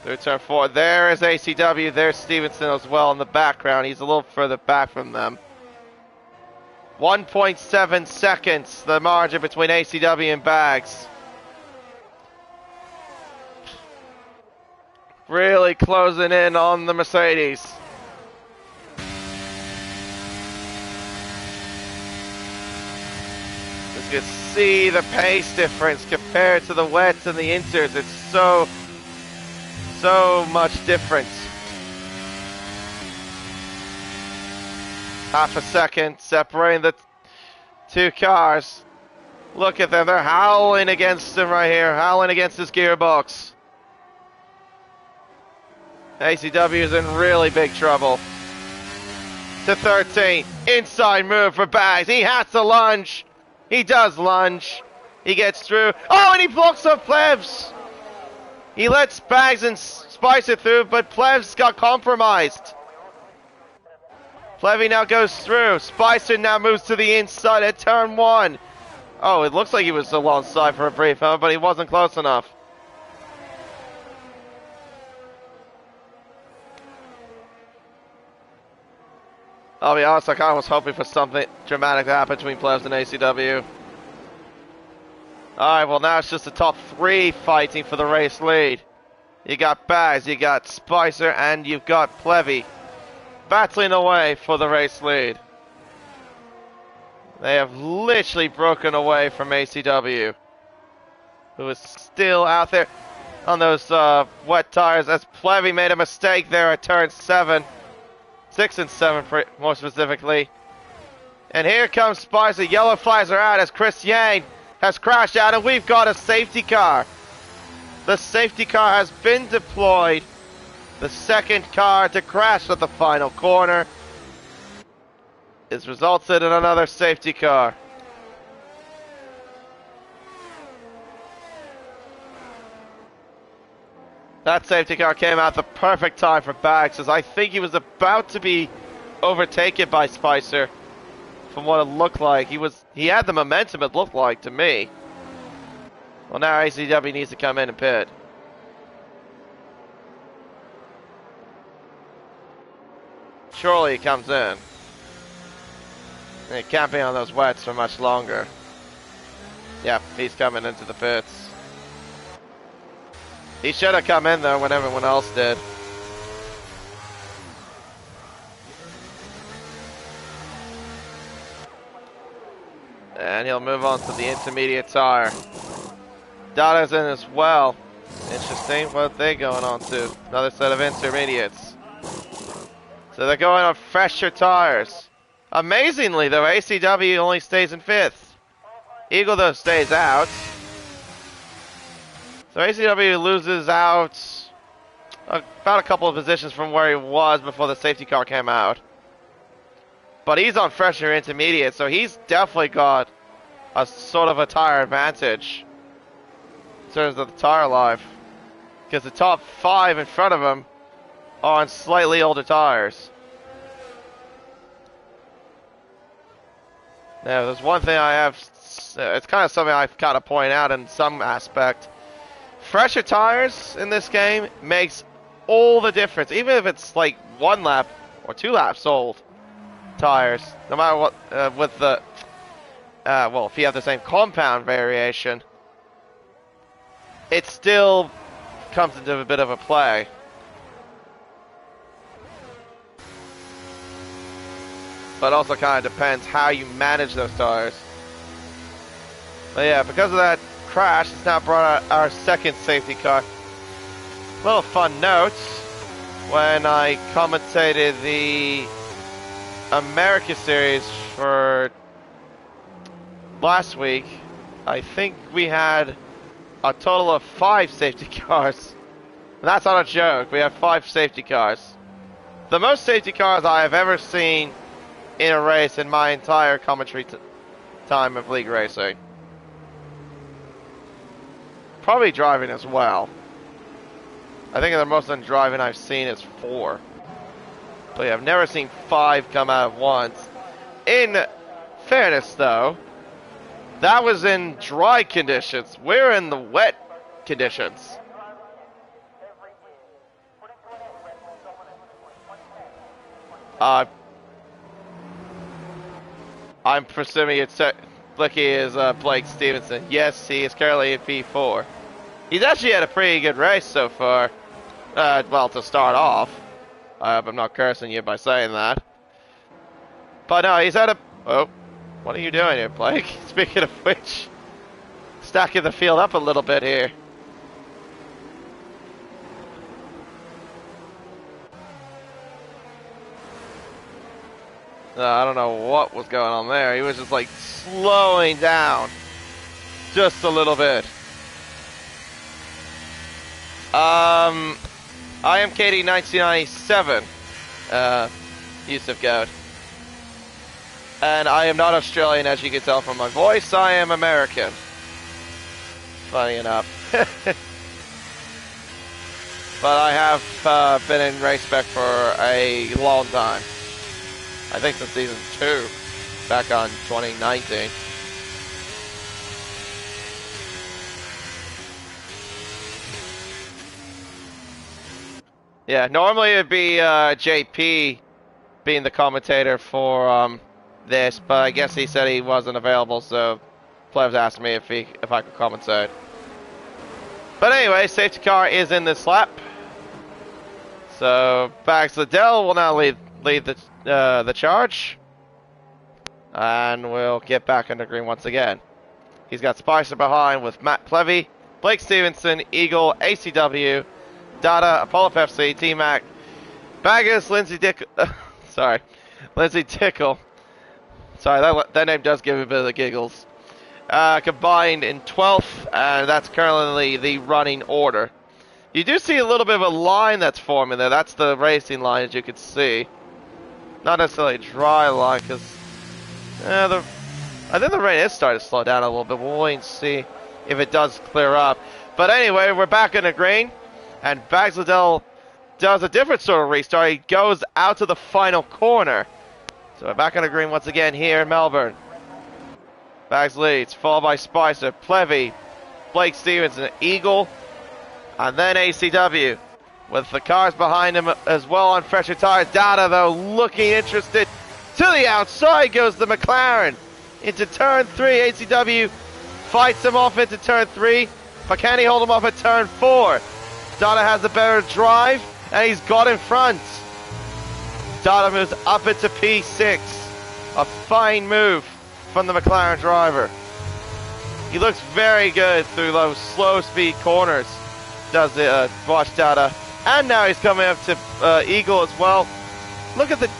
Through turn 4. There is ACW. There's Stevenson as well in the background. He's a little further back from them. 1.7 seconds, the margin between ACW and Bags. Really closing in on the Mercedes. As you can see the pace difference compared to the wets and the inters. It's so much different. Half a second separating the 2 cars. Look at them, they're howling against him right here, howling against his gearbox. ACW is in really big trouble. To 13, inside move for Bags. He has to lunge. He does lunge. He gets through. Oh, and he blocks up Plevs. He lets Bags and Spicer through, but Plevs got compromised. Plevy now goes through. Spicer now moves to the inside at turn 1. Oh, it looks like he was alongside for a brief moment, but he wasn't close enough. I'll be honest, I kind of was hoping for something dramatic to happen between Plevs and ACW. Alright, well now it's just the top 3 fighting for the race lead. You got Bags, you got Spicer, and you've got Plevy battling away for the race lead. They have literally broken away from ACW, who is still out there on those wet tires, as Plevy made a mistake there at turn 7. 6 and 7 more specifically. And here comes Spicer. Yellow flags are out as Chris Yang has crashed out, and we've got a safety car. The safety car has been deployed. The second car to crash at the final corner is resulted in another safety car. That safety car came out the perfect time for Bags, as I think he was about to be overtaken by Spicer. From what it looked like, he had the momentum, it looked like to me. Well, now ACW needs to come in and pit. Surely he comes in. He can't be on those wets for much longer. Yep, he's coming into the pits. He should have come in though when everyone else did. And he'll move on to the intermediate tire. Dada's in as well. Interesting what they're going on to. Another set of intermediates. So they're going on fresher tires. Amazingly though, ACW only stays in 5th. Eagle though stays out. So ACW loses out about a couple of positions from where he was before the safety car came out. But he's on fresher intermediate, so he's definitely got a sort of a tire advantage in terms of the tire life. Because the top 5 in front of him are on slightly older tires. Now, there's one thing I have, it's kind of something I've kind of point out in some aspect. Fresher tires in this game makes all the difference, even if it's like 1 lap or 2 laps old tires. No matter what, with the, well, if you have the same compound variation, it still comes into a bit of a play. But also kind of depends how you manage those tires. But yeah, because of that crash, it's now brought out our second safety car. Little fun note, when I commentated the America Series for last week, I think we had a total of 5 safety cars. And that's not a joke, we have 5 safety cars. The most safety cars I have ever seen in a race in my entire commentary time of league racing. Probably driving as well. I think the most on driving I've seen is 4. But yeah, I've never seen 5 come out at once. In fairness though, that was in dry conditions. We're in the wet conditions. I'm presuming it's Blicky is Blake Stevenson. Yes, he is currently in P4. He's actually had a pretty good race so far. Well, to start off. I hope I'm not cursing you by saying that. But no, he's had a... Oh, what are you doing here, Blake? Speaking of which, stacking the field up a little bit here. I don't know what was going on there. He was just like slowing down just a little bit. I am KD 1997, Yusuf Goat. And I am not Australian, as you can tell from my voice. I am American. Funny enough. But I have been in Race Spec for a long time. I think since season 2, back on 2019. Yeah, normally it'd be JP being the commentator for this, but I guess he said he wasn't available, so Plebs asked me if I could commentate. But anyway, safety car is in this lap. So Bags Liddell will now lead the charge, and we'll get back into green once again. He's got Spicer behind with Matt Plevy, Blake Stevenson, Eagle, ACW, Dada, Apollo FC, T-Mac, Baggers, Lindsay Tickle. Sorry, that name does give me a bit of the giggles. Combined in 12th, and that's currently the running order. You do see a little bit of a line that's forming there. That's the racing line, as you can see. Not necessarily a dry line, because I think the rain is starting to slow down a little bit. We'll wait and see if it does clear up. But anyway, we're back in the green, and Bags Liddell does a different sort of restart. He goes out to the final corner. So we're back in the green once again here in Melbourne. Bags leads, followed by Spicer, Plevy, Blake Stevenson, Eagle, and then ACW. With the cars behind him as well on fresher tires. Dada, though, looking interested. To the outside goes the McLaren. Into turn 3, ACW fights him off into turn 3. But can he hold him off at turn 4? Dada has a better drive, and he's got in front. Dada moves up into P6. A fine move from the McLaren driver. He looks very good through those slow speed corners, does the watch data. And now he's coming up to Eagle as well. Look at the,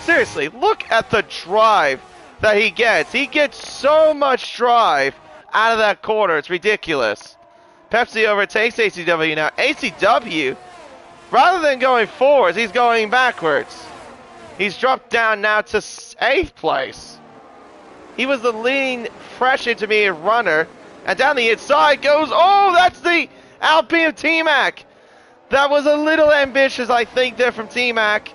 seriously, look at the drive that he gets. He gets so much drive out of that corner, it's ridiculous. Pepsi overtakes ACW now. ACW, rather than going forwards, he's going backwards. He's dropped down now to 8th place. He was the leading fresh intermediate runner. And down the inside goes, oh, that's the Alpine of T-Mac. That was a little ambitious, I think, there from T-Mac.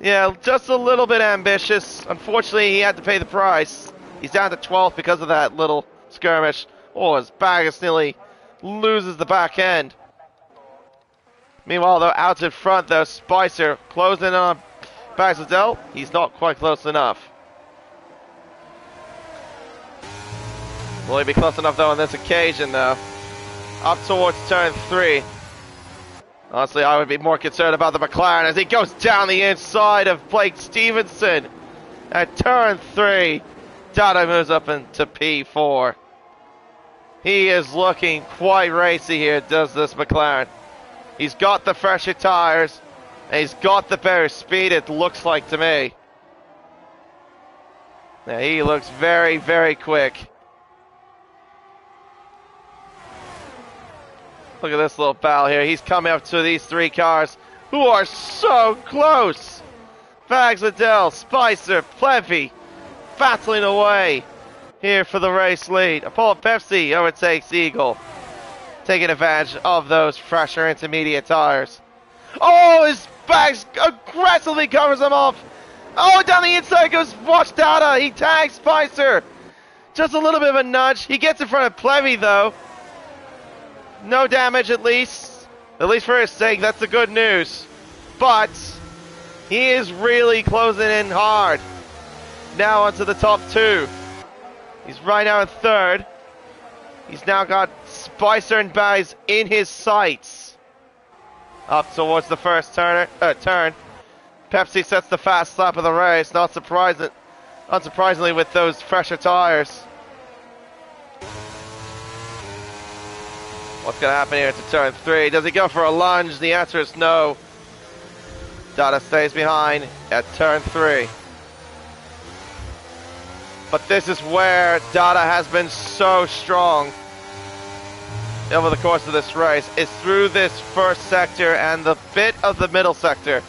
Yeah, just a little bit ambitious. Unfortunately, he had to pay the price. He's down to 12th because of that little skirmish. Oh, his Bagus nearly loses the back end. Meanwhile, though, out in front, though, Spicer closing in on Bagus. He's not quite close enough. Will he be close enough, though, on this occasion, though? Up towards turn 3. Honestly, I would be more concerned about the McLaren as he goes down the inside of Blake Stevenson. At turn 3, Dada moves up into P4. He is looking quite racy here, does this McLaren. He's got the fresher tires, and he's got the better speed, it looks like to me. Now, he looks very, very quick. Look at this little battle here. He's coming up to these 3 cars who are so close. Bags Liddell, Spicer, Plevy battling away here for the race lead. Apollo Pepsi overtakes Eagle, taking advantage of those fresher intermediate tires. Oh, his Bags aggressively covers him off. Oh, down the inside goes Watch Data. He tags Spicer. Just a little bit of a nudge. He gets in front of Plevy, though. No damage, at least for his sake. That's the good news. But he is really closing in hard. Now onto the top 2. He's right now in 3rd. He's now got Spicer and Bags in his sights. Up towards the first turn. Pepsi sets the fast lap of the race. Unsurprisingly, with those fresher tires. What's going to happen here to turn 3? Does he go for a lunge? The answer is no. Dada stays behind at turn 3. But this is where Dada has been so strong over the course of this race. It's through this first sector and the bit of the middle sector.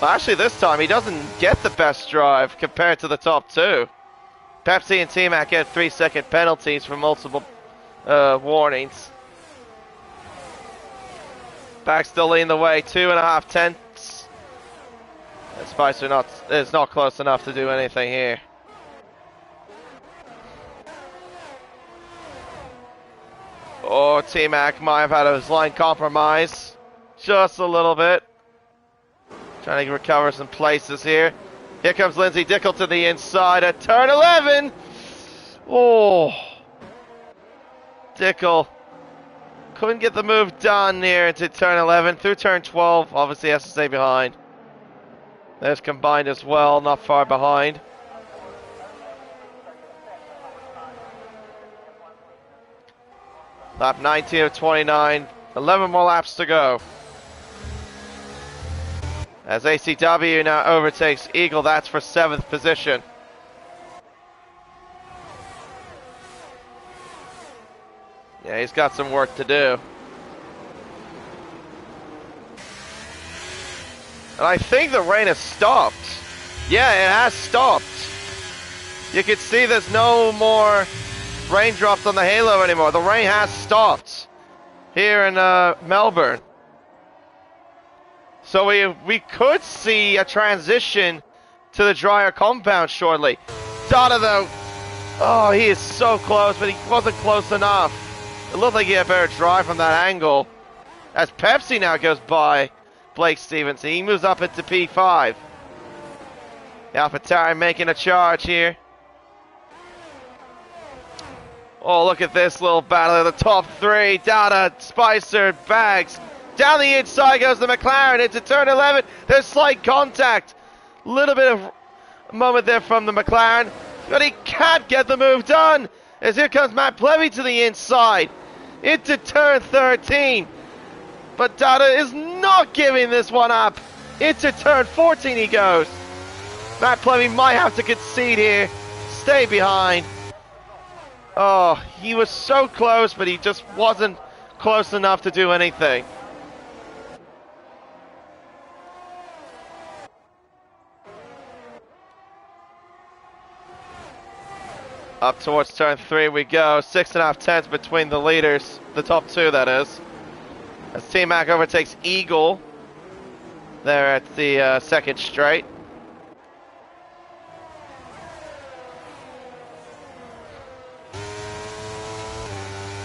Well, actually, this time he doesn't get the best drive compared to the top 2. Pepsi and T-Mac get 3-second penalties for multiple warnings. Back still leading the way, 2.5 tenths. And Spicer is not close enough to do anything here. Oh, T-Mac might have had his line compromise. Just a little bit. Trying to recover some places here. Here comes Lindsay Dickel to the inside at turn 11. Oh, Dickel couldn't get the move done here into turn 11. Through turn 12, obviously has to stay behind. There's combined as well, not far behind. Lap 19 of 29, 11 more laps to go. As ACW now overtakes Eagle, that's for 7th position. Yeah, he's got some work to do. And I think the rain has stopped. Yeah, it has stopped. You can see there's no more raindrops on the halo anymore. The rain has stopped here in Melbourne. So we could see a transition to the drier compound shortly. Dada, though, oh, he is so close, but he wasn't close enough. It looked like he had a better drive from that angle. As Pepsi now goes by Blake Stevenson, he moves up into P5. AlphaTauri making a charge here. Oh, look at this little battle of the top 3. Dada, Spicer, Bags. Down the inside goes the McLaren into turn 11. There's slight contact Little bit of moment there from the McLaren, but he can't get the move done. As here comes Matt Plevy to the inside, into turn 13. But Dada is not giving this one up. Into turn 14 he goes. Matt Plevy might have to concede here. Stay behind. Oh, he was so close, but he just wasn't close enough to do anything. Up towards turn 3 we go. 6.5 tenths between the leaders. The top two, that is. As T-Mac overtakes Eagle there at the second straight.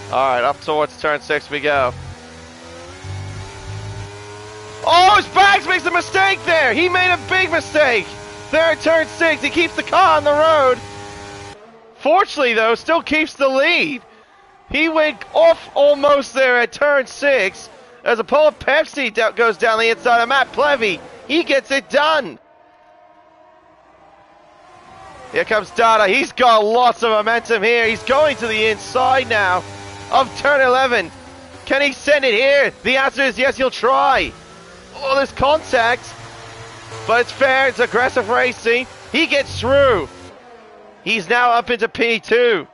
Alright, up towards turn 6 we go. Oh, his Bags makes a mistake there! He made a big mistake! There at turn 6, he keeps the car on the road. Fortunately, though, still keeps the lead. He went off almost there at turn 6 as Apollo Pepsi goes down the inside of Matt Plevy. He gets it done. Here comes Dada. He's got lots of momentum here. He's going to the inside now of turn 11. Can he send it here? The answer is yes, he'll try. Oh, there's contact. But it's fair. It's aggressive racing. He gets through. He's now up into P2.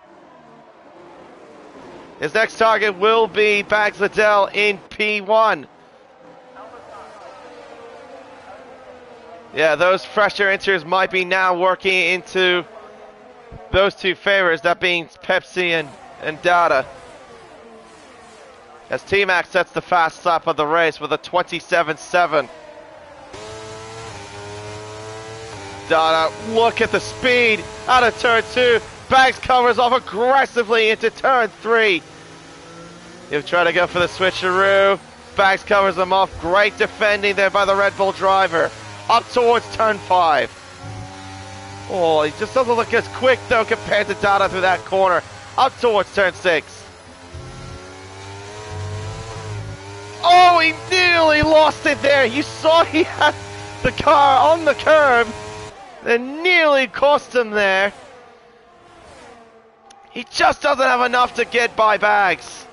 His next target will be Bags Liddell in P1. Yeah, those fresher enters might be now working into those two favors, that being Pepsi and Dada. As T-Mac sets the fast lap of the race with a 27.7. Dada, look at the speed out of turn 2. Bags covers off aggressively into turn 3. He'll try to go for the switcheroo. Bags covers him off. Great defending there by the Red Bull driver. Up towards turn 5. Oh, he just doesn't look as quick though compared to Dada through that corner. Up towards turn 6. Oh, he nearly lost it there. You saw he had the car on the curb. That nearly cost him there. He just doesn't have enough to get by Bags.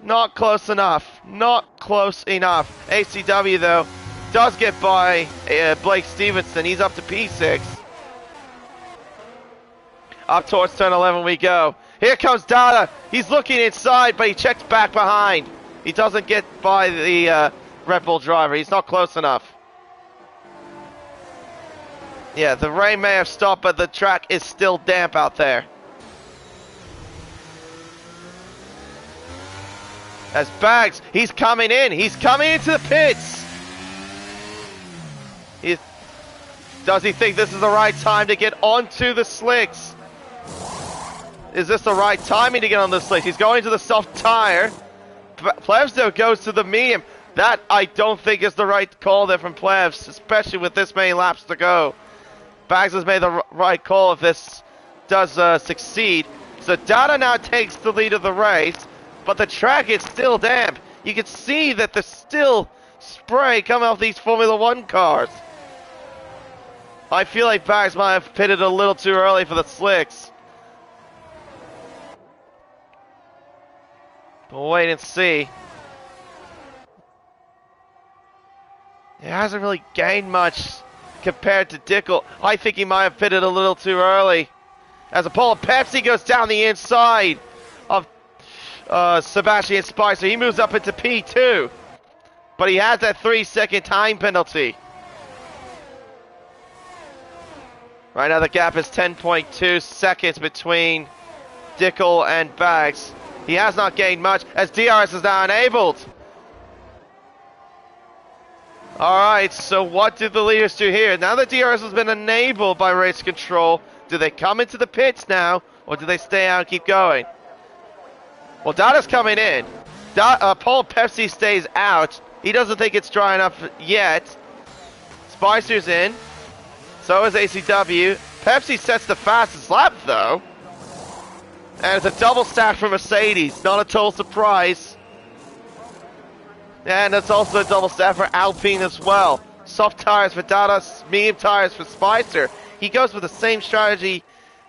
Not close enough. Not close enough. ACW, though, does get by Blake Stevenson. He's up to P6. Up towards turn 11 we go. Here comes Dada. He's looking inside, but he checks back behind. He doesn't get by the Red Bull driver. He's not close enough. Yeah, the rain may have stopped, but the track is still damp out there. As Bags, he's coming in. He's coming into the pits. Does he think this is the right time to get onto the slicks? Is this the right timing to get on the slicks? He's going to the soft tire. Plebs, though, goes to the medium. That, I don't think, is the right call there from Plebs, especially with this many laps to go. Bags has made the right call if this does succeed. So Dada now takes the lead of the race, but the track is still damp. You can see that there's still spray coming off these Formula 1 cars. I feel like Bags might have pitted a little too early for the slicks. We'll wait and see. It hasn't really gained much compared to Dickel. I think he might have pitted a little too early. As Apollo Pepsi goes down the inside of Sebastian Spicer. He moves up into P2. But he has that 3-second time penalty. Right now the gap is 10.2 seconds between Dickel and Bags. He has not gained much as DRS is now enabled. Alright, so what do the leaders do here? Now that DRS has been enabled by race control, do they come into the pits now, or do they stay out and keep going? Well, Dada's coming in. Paul Pepsi stays out. He doesn't think it's dry enough yet. Spicer's in. So is ACW. Pepsi sets the fastest lap, though. And it's a double stack for Mercedes. Not a total surprise. And it's also a double stack for Alpine as well. Soft tires for Dada, medium tires for Spicer. He goes with the same strategy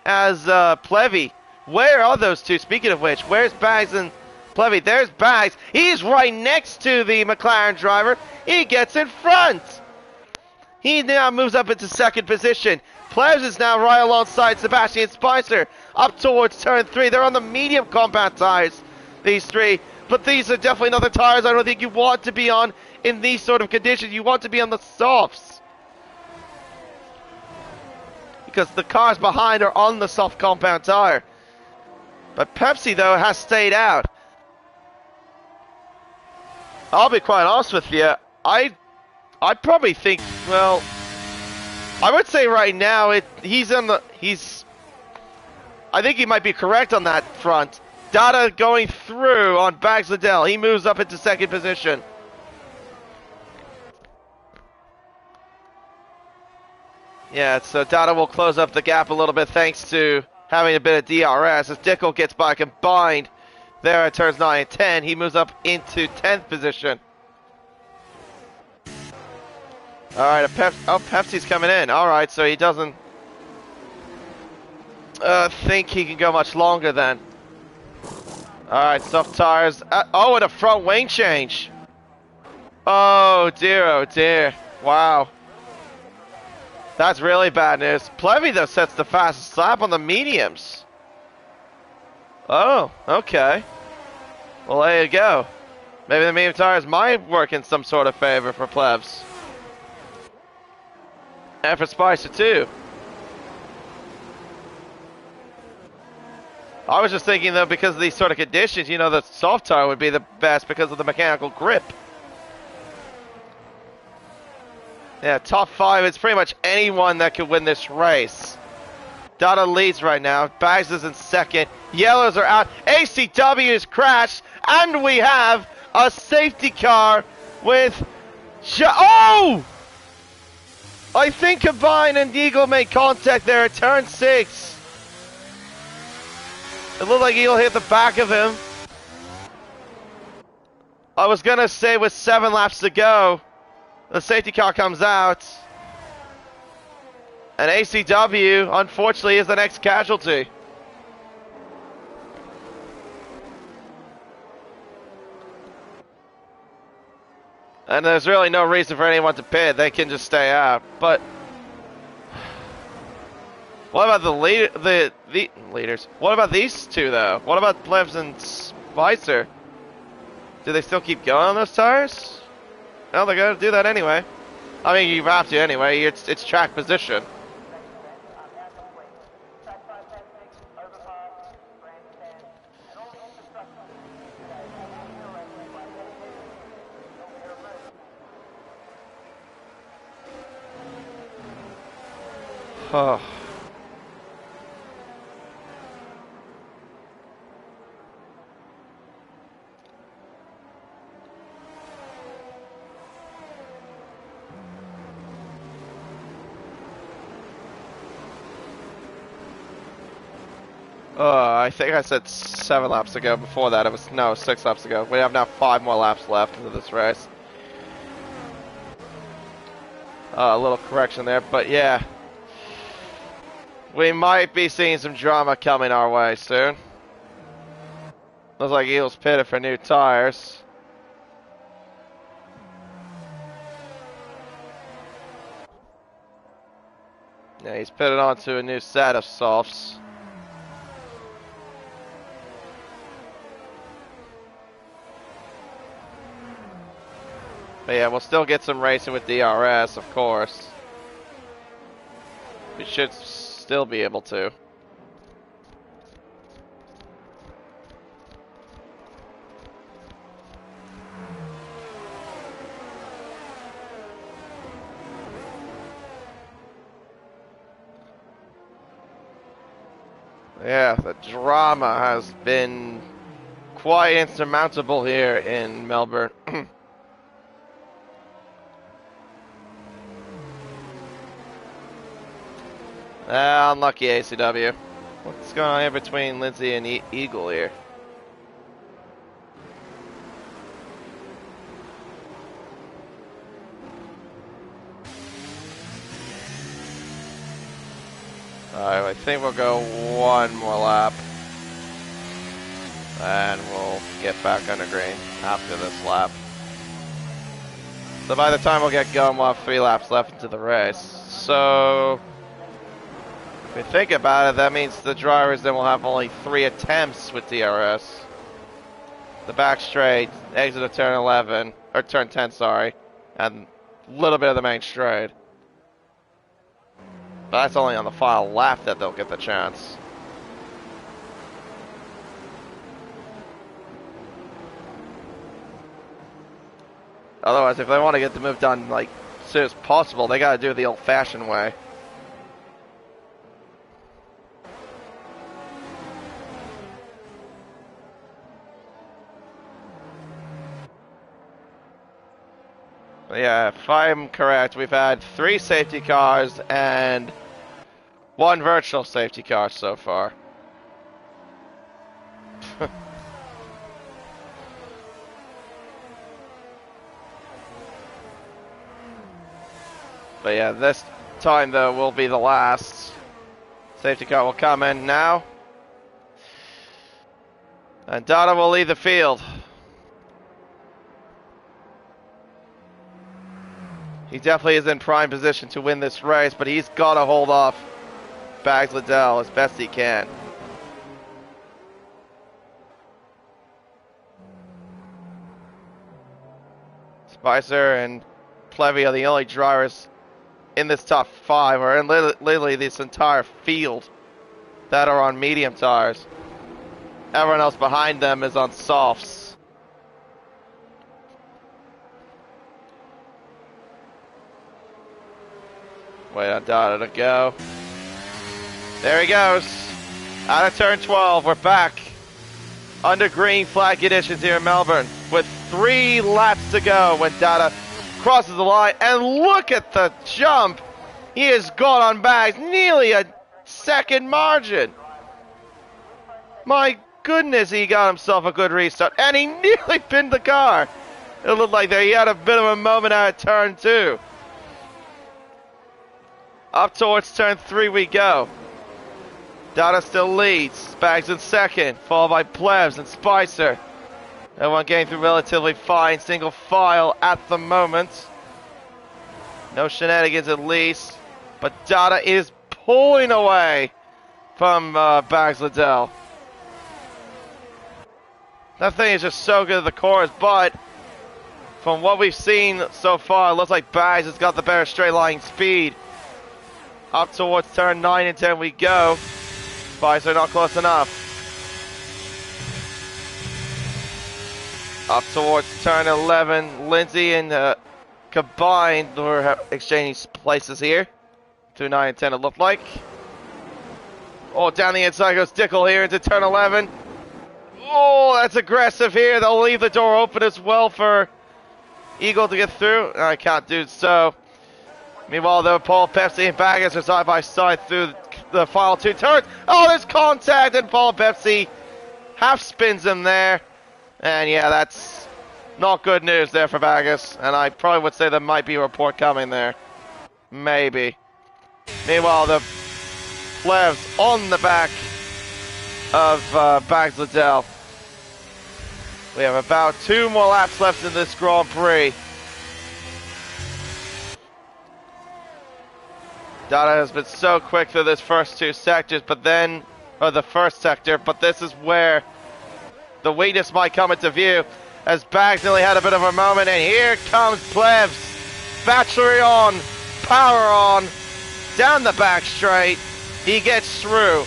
as Plevy. Where are those two? Speaking of which, where's Bags and Plevy? There's Bags. He's right next to the McLaren driver. He gets in front. He now moves up into second position. Plebs is now right alongside Sebastian Spicer up towards turn 3. They're on the medium compound tires, these three. But these are definitely not the tires I don't think you want to be on in these sort of conditions. You want to be on the softs. Because the cars behind are on the soft compound tire. But Pepsi, though, has stayed out. I'll be quite honest with you. I probably think, well, I would say right now I think he might be correct on that front. Dada going through on Bags Liddell. He moves up into second position. Yeah, so Dada will close up the gap a little bit thanks to having a bit of DRS. As Dickel gets by combined there at turns 9 and 10, he moves up into 10th position. Alright, Pepsi's coming in. Alright, so he doesn't think he can go much longer then. Alright, soft tires. Oh, and a front wing change. Oh dear. Wow. That's really bad news. Plevy, though, sets the fastest lap on the mediums. Oh, okay. Well, there you go. Maybe the medium tires might work in some sort of favor for Plebs. And for Spicer, too. I was just thinking, though, because of these sort of conditions, you know, the soft tire would be the best because of the mechanical grip. Yeah, top 5, it's pretty much anyone that could win this race. Dada leads right now. Bags is in second. Yellows are out. ACW has crashed. And we have a safety car with... Oh! I think Combine and Eagle made contact there at turn 6. It looked like Eagle hit the back of him. I was going to say with 7 laps to go, the safety car comes out. And ACW, unfortunately, is the next casualty. And there's really no reason for anyone to pit. They can just stay out. But what about the leaders? What about these two, though? What about Plebs and Spicer? Do they still keep going on those tires? No, they're going to do that anyway. I mean, you have to anyway. It's track position. Oh. I think I said 7 laps ago. Before that, it was 6 laps ago. We have now 5 more laps left into this race. A little correction there, but yeah. We might be seeing some drama coming our way soon. Looks like Eagle's pitted for new tires. Yeah, he's pitted onto a new set of softs. But yeah, we'll still get some racing with DRS, of course. We should still be able to. Yeah, the drama has been quite insurmountable here in Melbourne. Unlucky ACW. What's going on here between Lindsay and Eagle here? Alright, I think we'll go one more lap. And we'll get back under green after this lap. So by the time we'll get going, we'll have 3 laps left into the race. So, if we think about it, that means the drivers then will have only 3 attempts with DRS. The back straight, exit of turn 11, or turn 10, sorry, and a little bit of the main straight. But that's only on the final lap that they'll get the chance. Otherwise, if they want to get the move done like as soon as possible, they gotta do it the old-fashioned way. But yeah, if I'm correct, we've had 3 safety cars and 1 virtual safety car so far. But yeah, this time though will be the last. Safety car will come in now. And Dada will lead the field. He definitely is in prime position to win this race, but he's got to hold off Bags Liddell as best he can. Spicer and Plevy are the only drivers in this top 5, or in literally this entire field, that are on medium tires. Everyone else behind them is on softs. Wait on Dada to go. There he goes. Out of turn 12, we're back. Under green flag conditions here in Melbourne, with 3 laps to go when Dada crosses the line, and look at the jump. He has gone on Bags, nearly a second margin. My goodness, he got himself a good restart, and he nearly pinned the car. It looked like he had a bit of a moment out of turn 2. Up towards turn 3 we go. Dada still leads. Bags in second, followed by Plebs and Spicer. Everyone getting through relatively fine, single file at the moment. No shenanigans at least. But Dada is pulling away from Bags Liddell. That thing is just so good at the corners, but from what we've seen so far, it looks like Bags has got the better straight line speed. Up towards turn 9 and 10 we go. Spicer not close enough. Up towards turn 11, Lindsay and combined we're exchanging places here. 2, 9, and 10 it looked like. Oh, down the inside goes Dickel here into turn 11. Oh, that's aggressive here. They'll leave the door open as well for Eagle to get through. I can't do so. Meanwhile, though, Paul Pepsi and Baggins are side by side through the final 2 turns. Oh, there's contact, and Paul Pepsi half spins him there. And yeah, that's not good news there for Baggins. And I probably would say there might be a report coming there. Maybe. Meanwhile, the Plevs on the back of Bags Liddell. We have about 2 more laps left in this Grand Prix. Dada has been so quick through this first 2 sectors, but then, or the first sector, but this is where the weakness might come into view, as Bags nearly had a bit of a moment, and here comes Plebs. Battery on, power on, down the back straight. He gets through.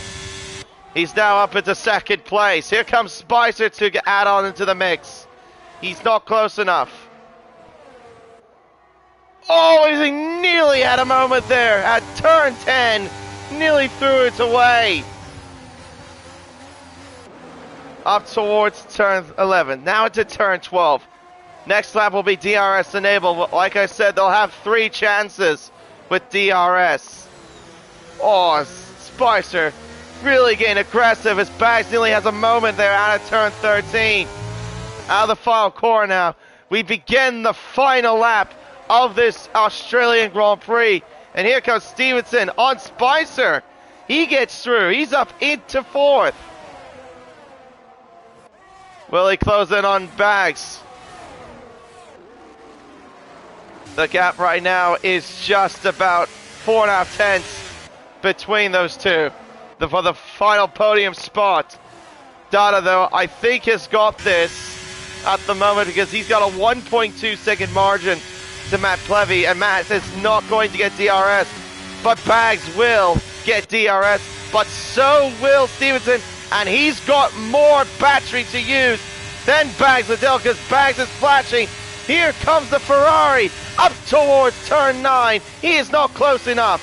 He's now up into second place. Here comes Spicer to add on into the mix. He's not close enough. Oh, he nearly had a moment there at turn 10. Nearly threw it away. Up towards turn 11. Now into turn 12. Next lap will be DRS enabled. Like I said, they'll have 3 chances with DRS. Oh, Spicer really getting aggressive as Bags nearly has a moment there out of turn 13. Out of the final corner now. We begin the final lap of this Australian Grand Prix. And here comes Stevenson on Spicer. He gets through. He's up into 4th. Will he close in on Bags? The gap right now is just about 4.5 tenths between those two for the final podium spot. Dada, though, I think has got this at the moment because he's got a 1.2 second margin to Matt Plevy, and Matt is not going to get DRS, but Bags will get DRS, but so will Stevenson, and he's got more battery to use than Bags Liddell because Bags is flashing. Here comes the Ferrari up towards turn 9. He is not close enough.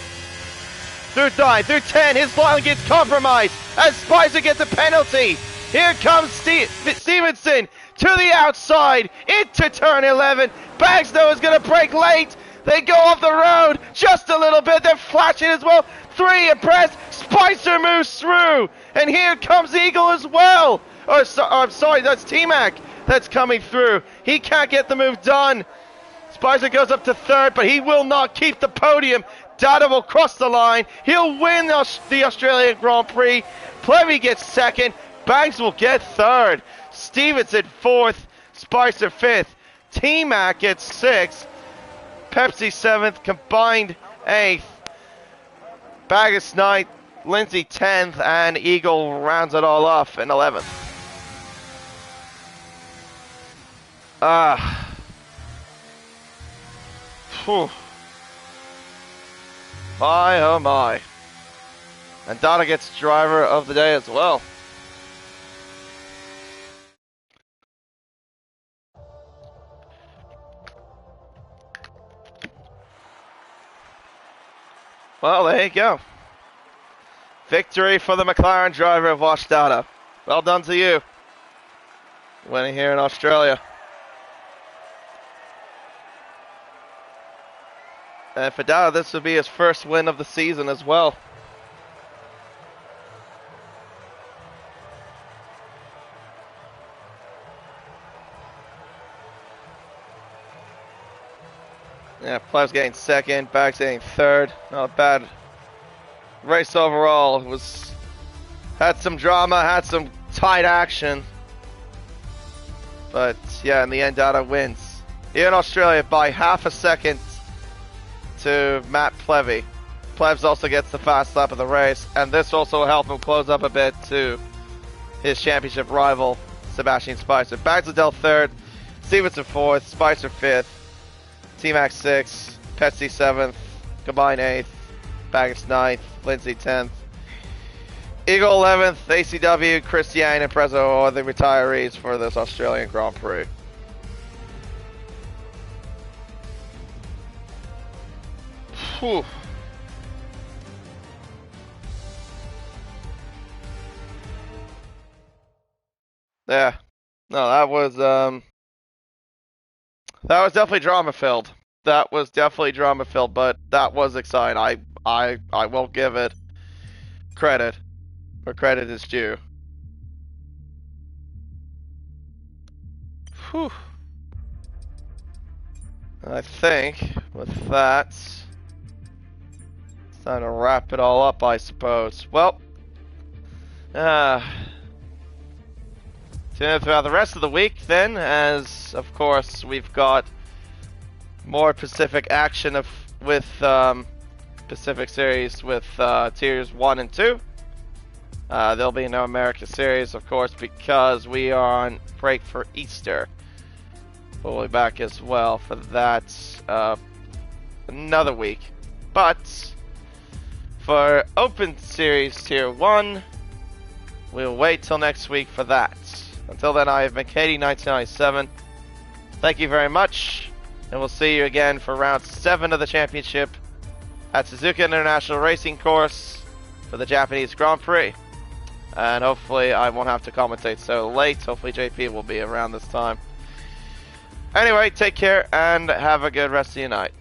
Through 9, through 10, his line gets compromised as Spicer gets a penalty. Here comes Stevenson to the outside into turn 11. Bags, though, is going to brake late. They go off the road just a little bit. They're flashing as well. 3 abreast. Spicer moves through. And here comes Eagle as well. I'm sorry, that's T-Mac that's coming through. He can't get the move done. Spicer goes up to 3rd, but he will not keep the podium. Dada will cross the line. He'll win the Australian Grand Prix. Plevy gets 2nd. Bags will get 3rd. Stevenson 4th. Spicer 5th. T-Mac gets 6th. Pepsi 7th. Combined 8th. Baggis 9th. Lindsay 10th. And Eagle rounds it all off in 11th. Whew. My oh my. And Dada gets driver of the day as well. Well, there you go. Victory for the McLaren driver of Wash Dada. Well done to you. Winning here in Australia. And for Dada, this would be his first win of the season as well. Yeah, Plev's getting 2nd, Bags getting 3rd. Not a bad race overall. Had some drama, had some tight action. But yeah, in the end, Dada wins. Here in Australia by half a second to Matt Plevy. Plevs also gets the fast lap of the race, and this also will help him close up a bit to his championship rival, Sebastian Spicer. Bags Liddell 3rd, Stevenson 4th, Spicer 5th, T-Mac 6th, Petsy 7th, combined 8th, Baggis 9th, Lindsay 10th, Eagle 11th, ACW, Christiane, and Prezzo are the retirees for this Australian Grand Prix. Whew. Yeah. No, that was definitely drama filled. That was definitely drama filled, but that was exciting. I will give it credit where credit is due. Whew. I think with that, it's time to wrap it all up, I suppose. Well, tune in throughout the rest of the week then, as of course we've got more Pacific action with Pacific Series with Tiers 1 and 2. There'll be no America Series, of course, because we are on break for Easter. We'll be back as well for that another week. But for Open Series Tier 1, we'll wait till next week for that. Until then, I have been Katie1997. Thank you very much, and we'll see you again for round 7 of the championship at Suzuka International Racing Course for the Japanese Grand Prix. And hopefully I won't have to commentate so late. Hopefully JP will be around this time. Anyway, take care and have a good rest of your night.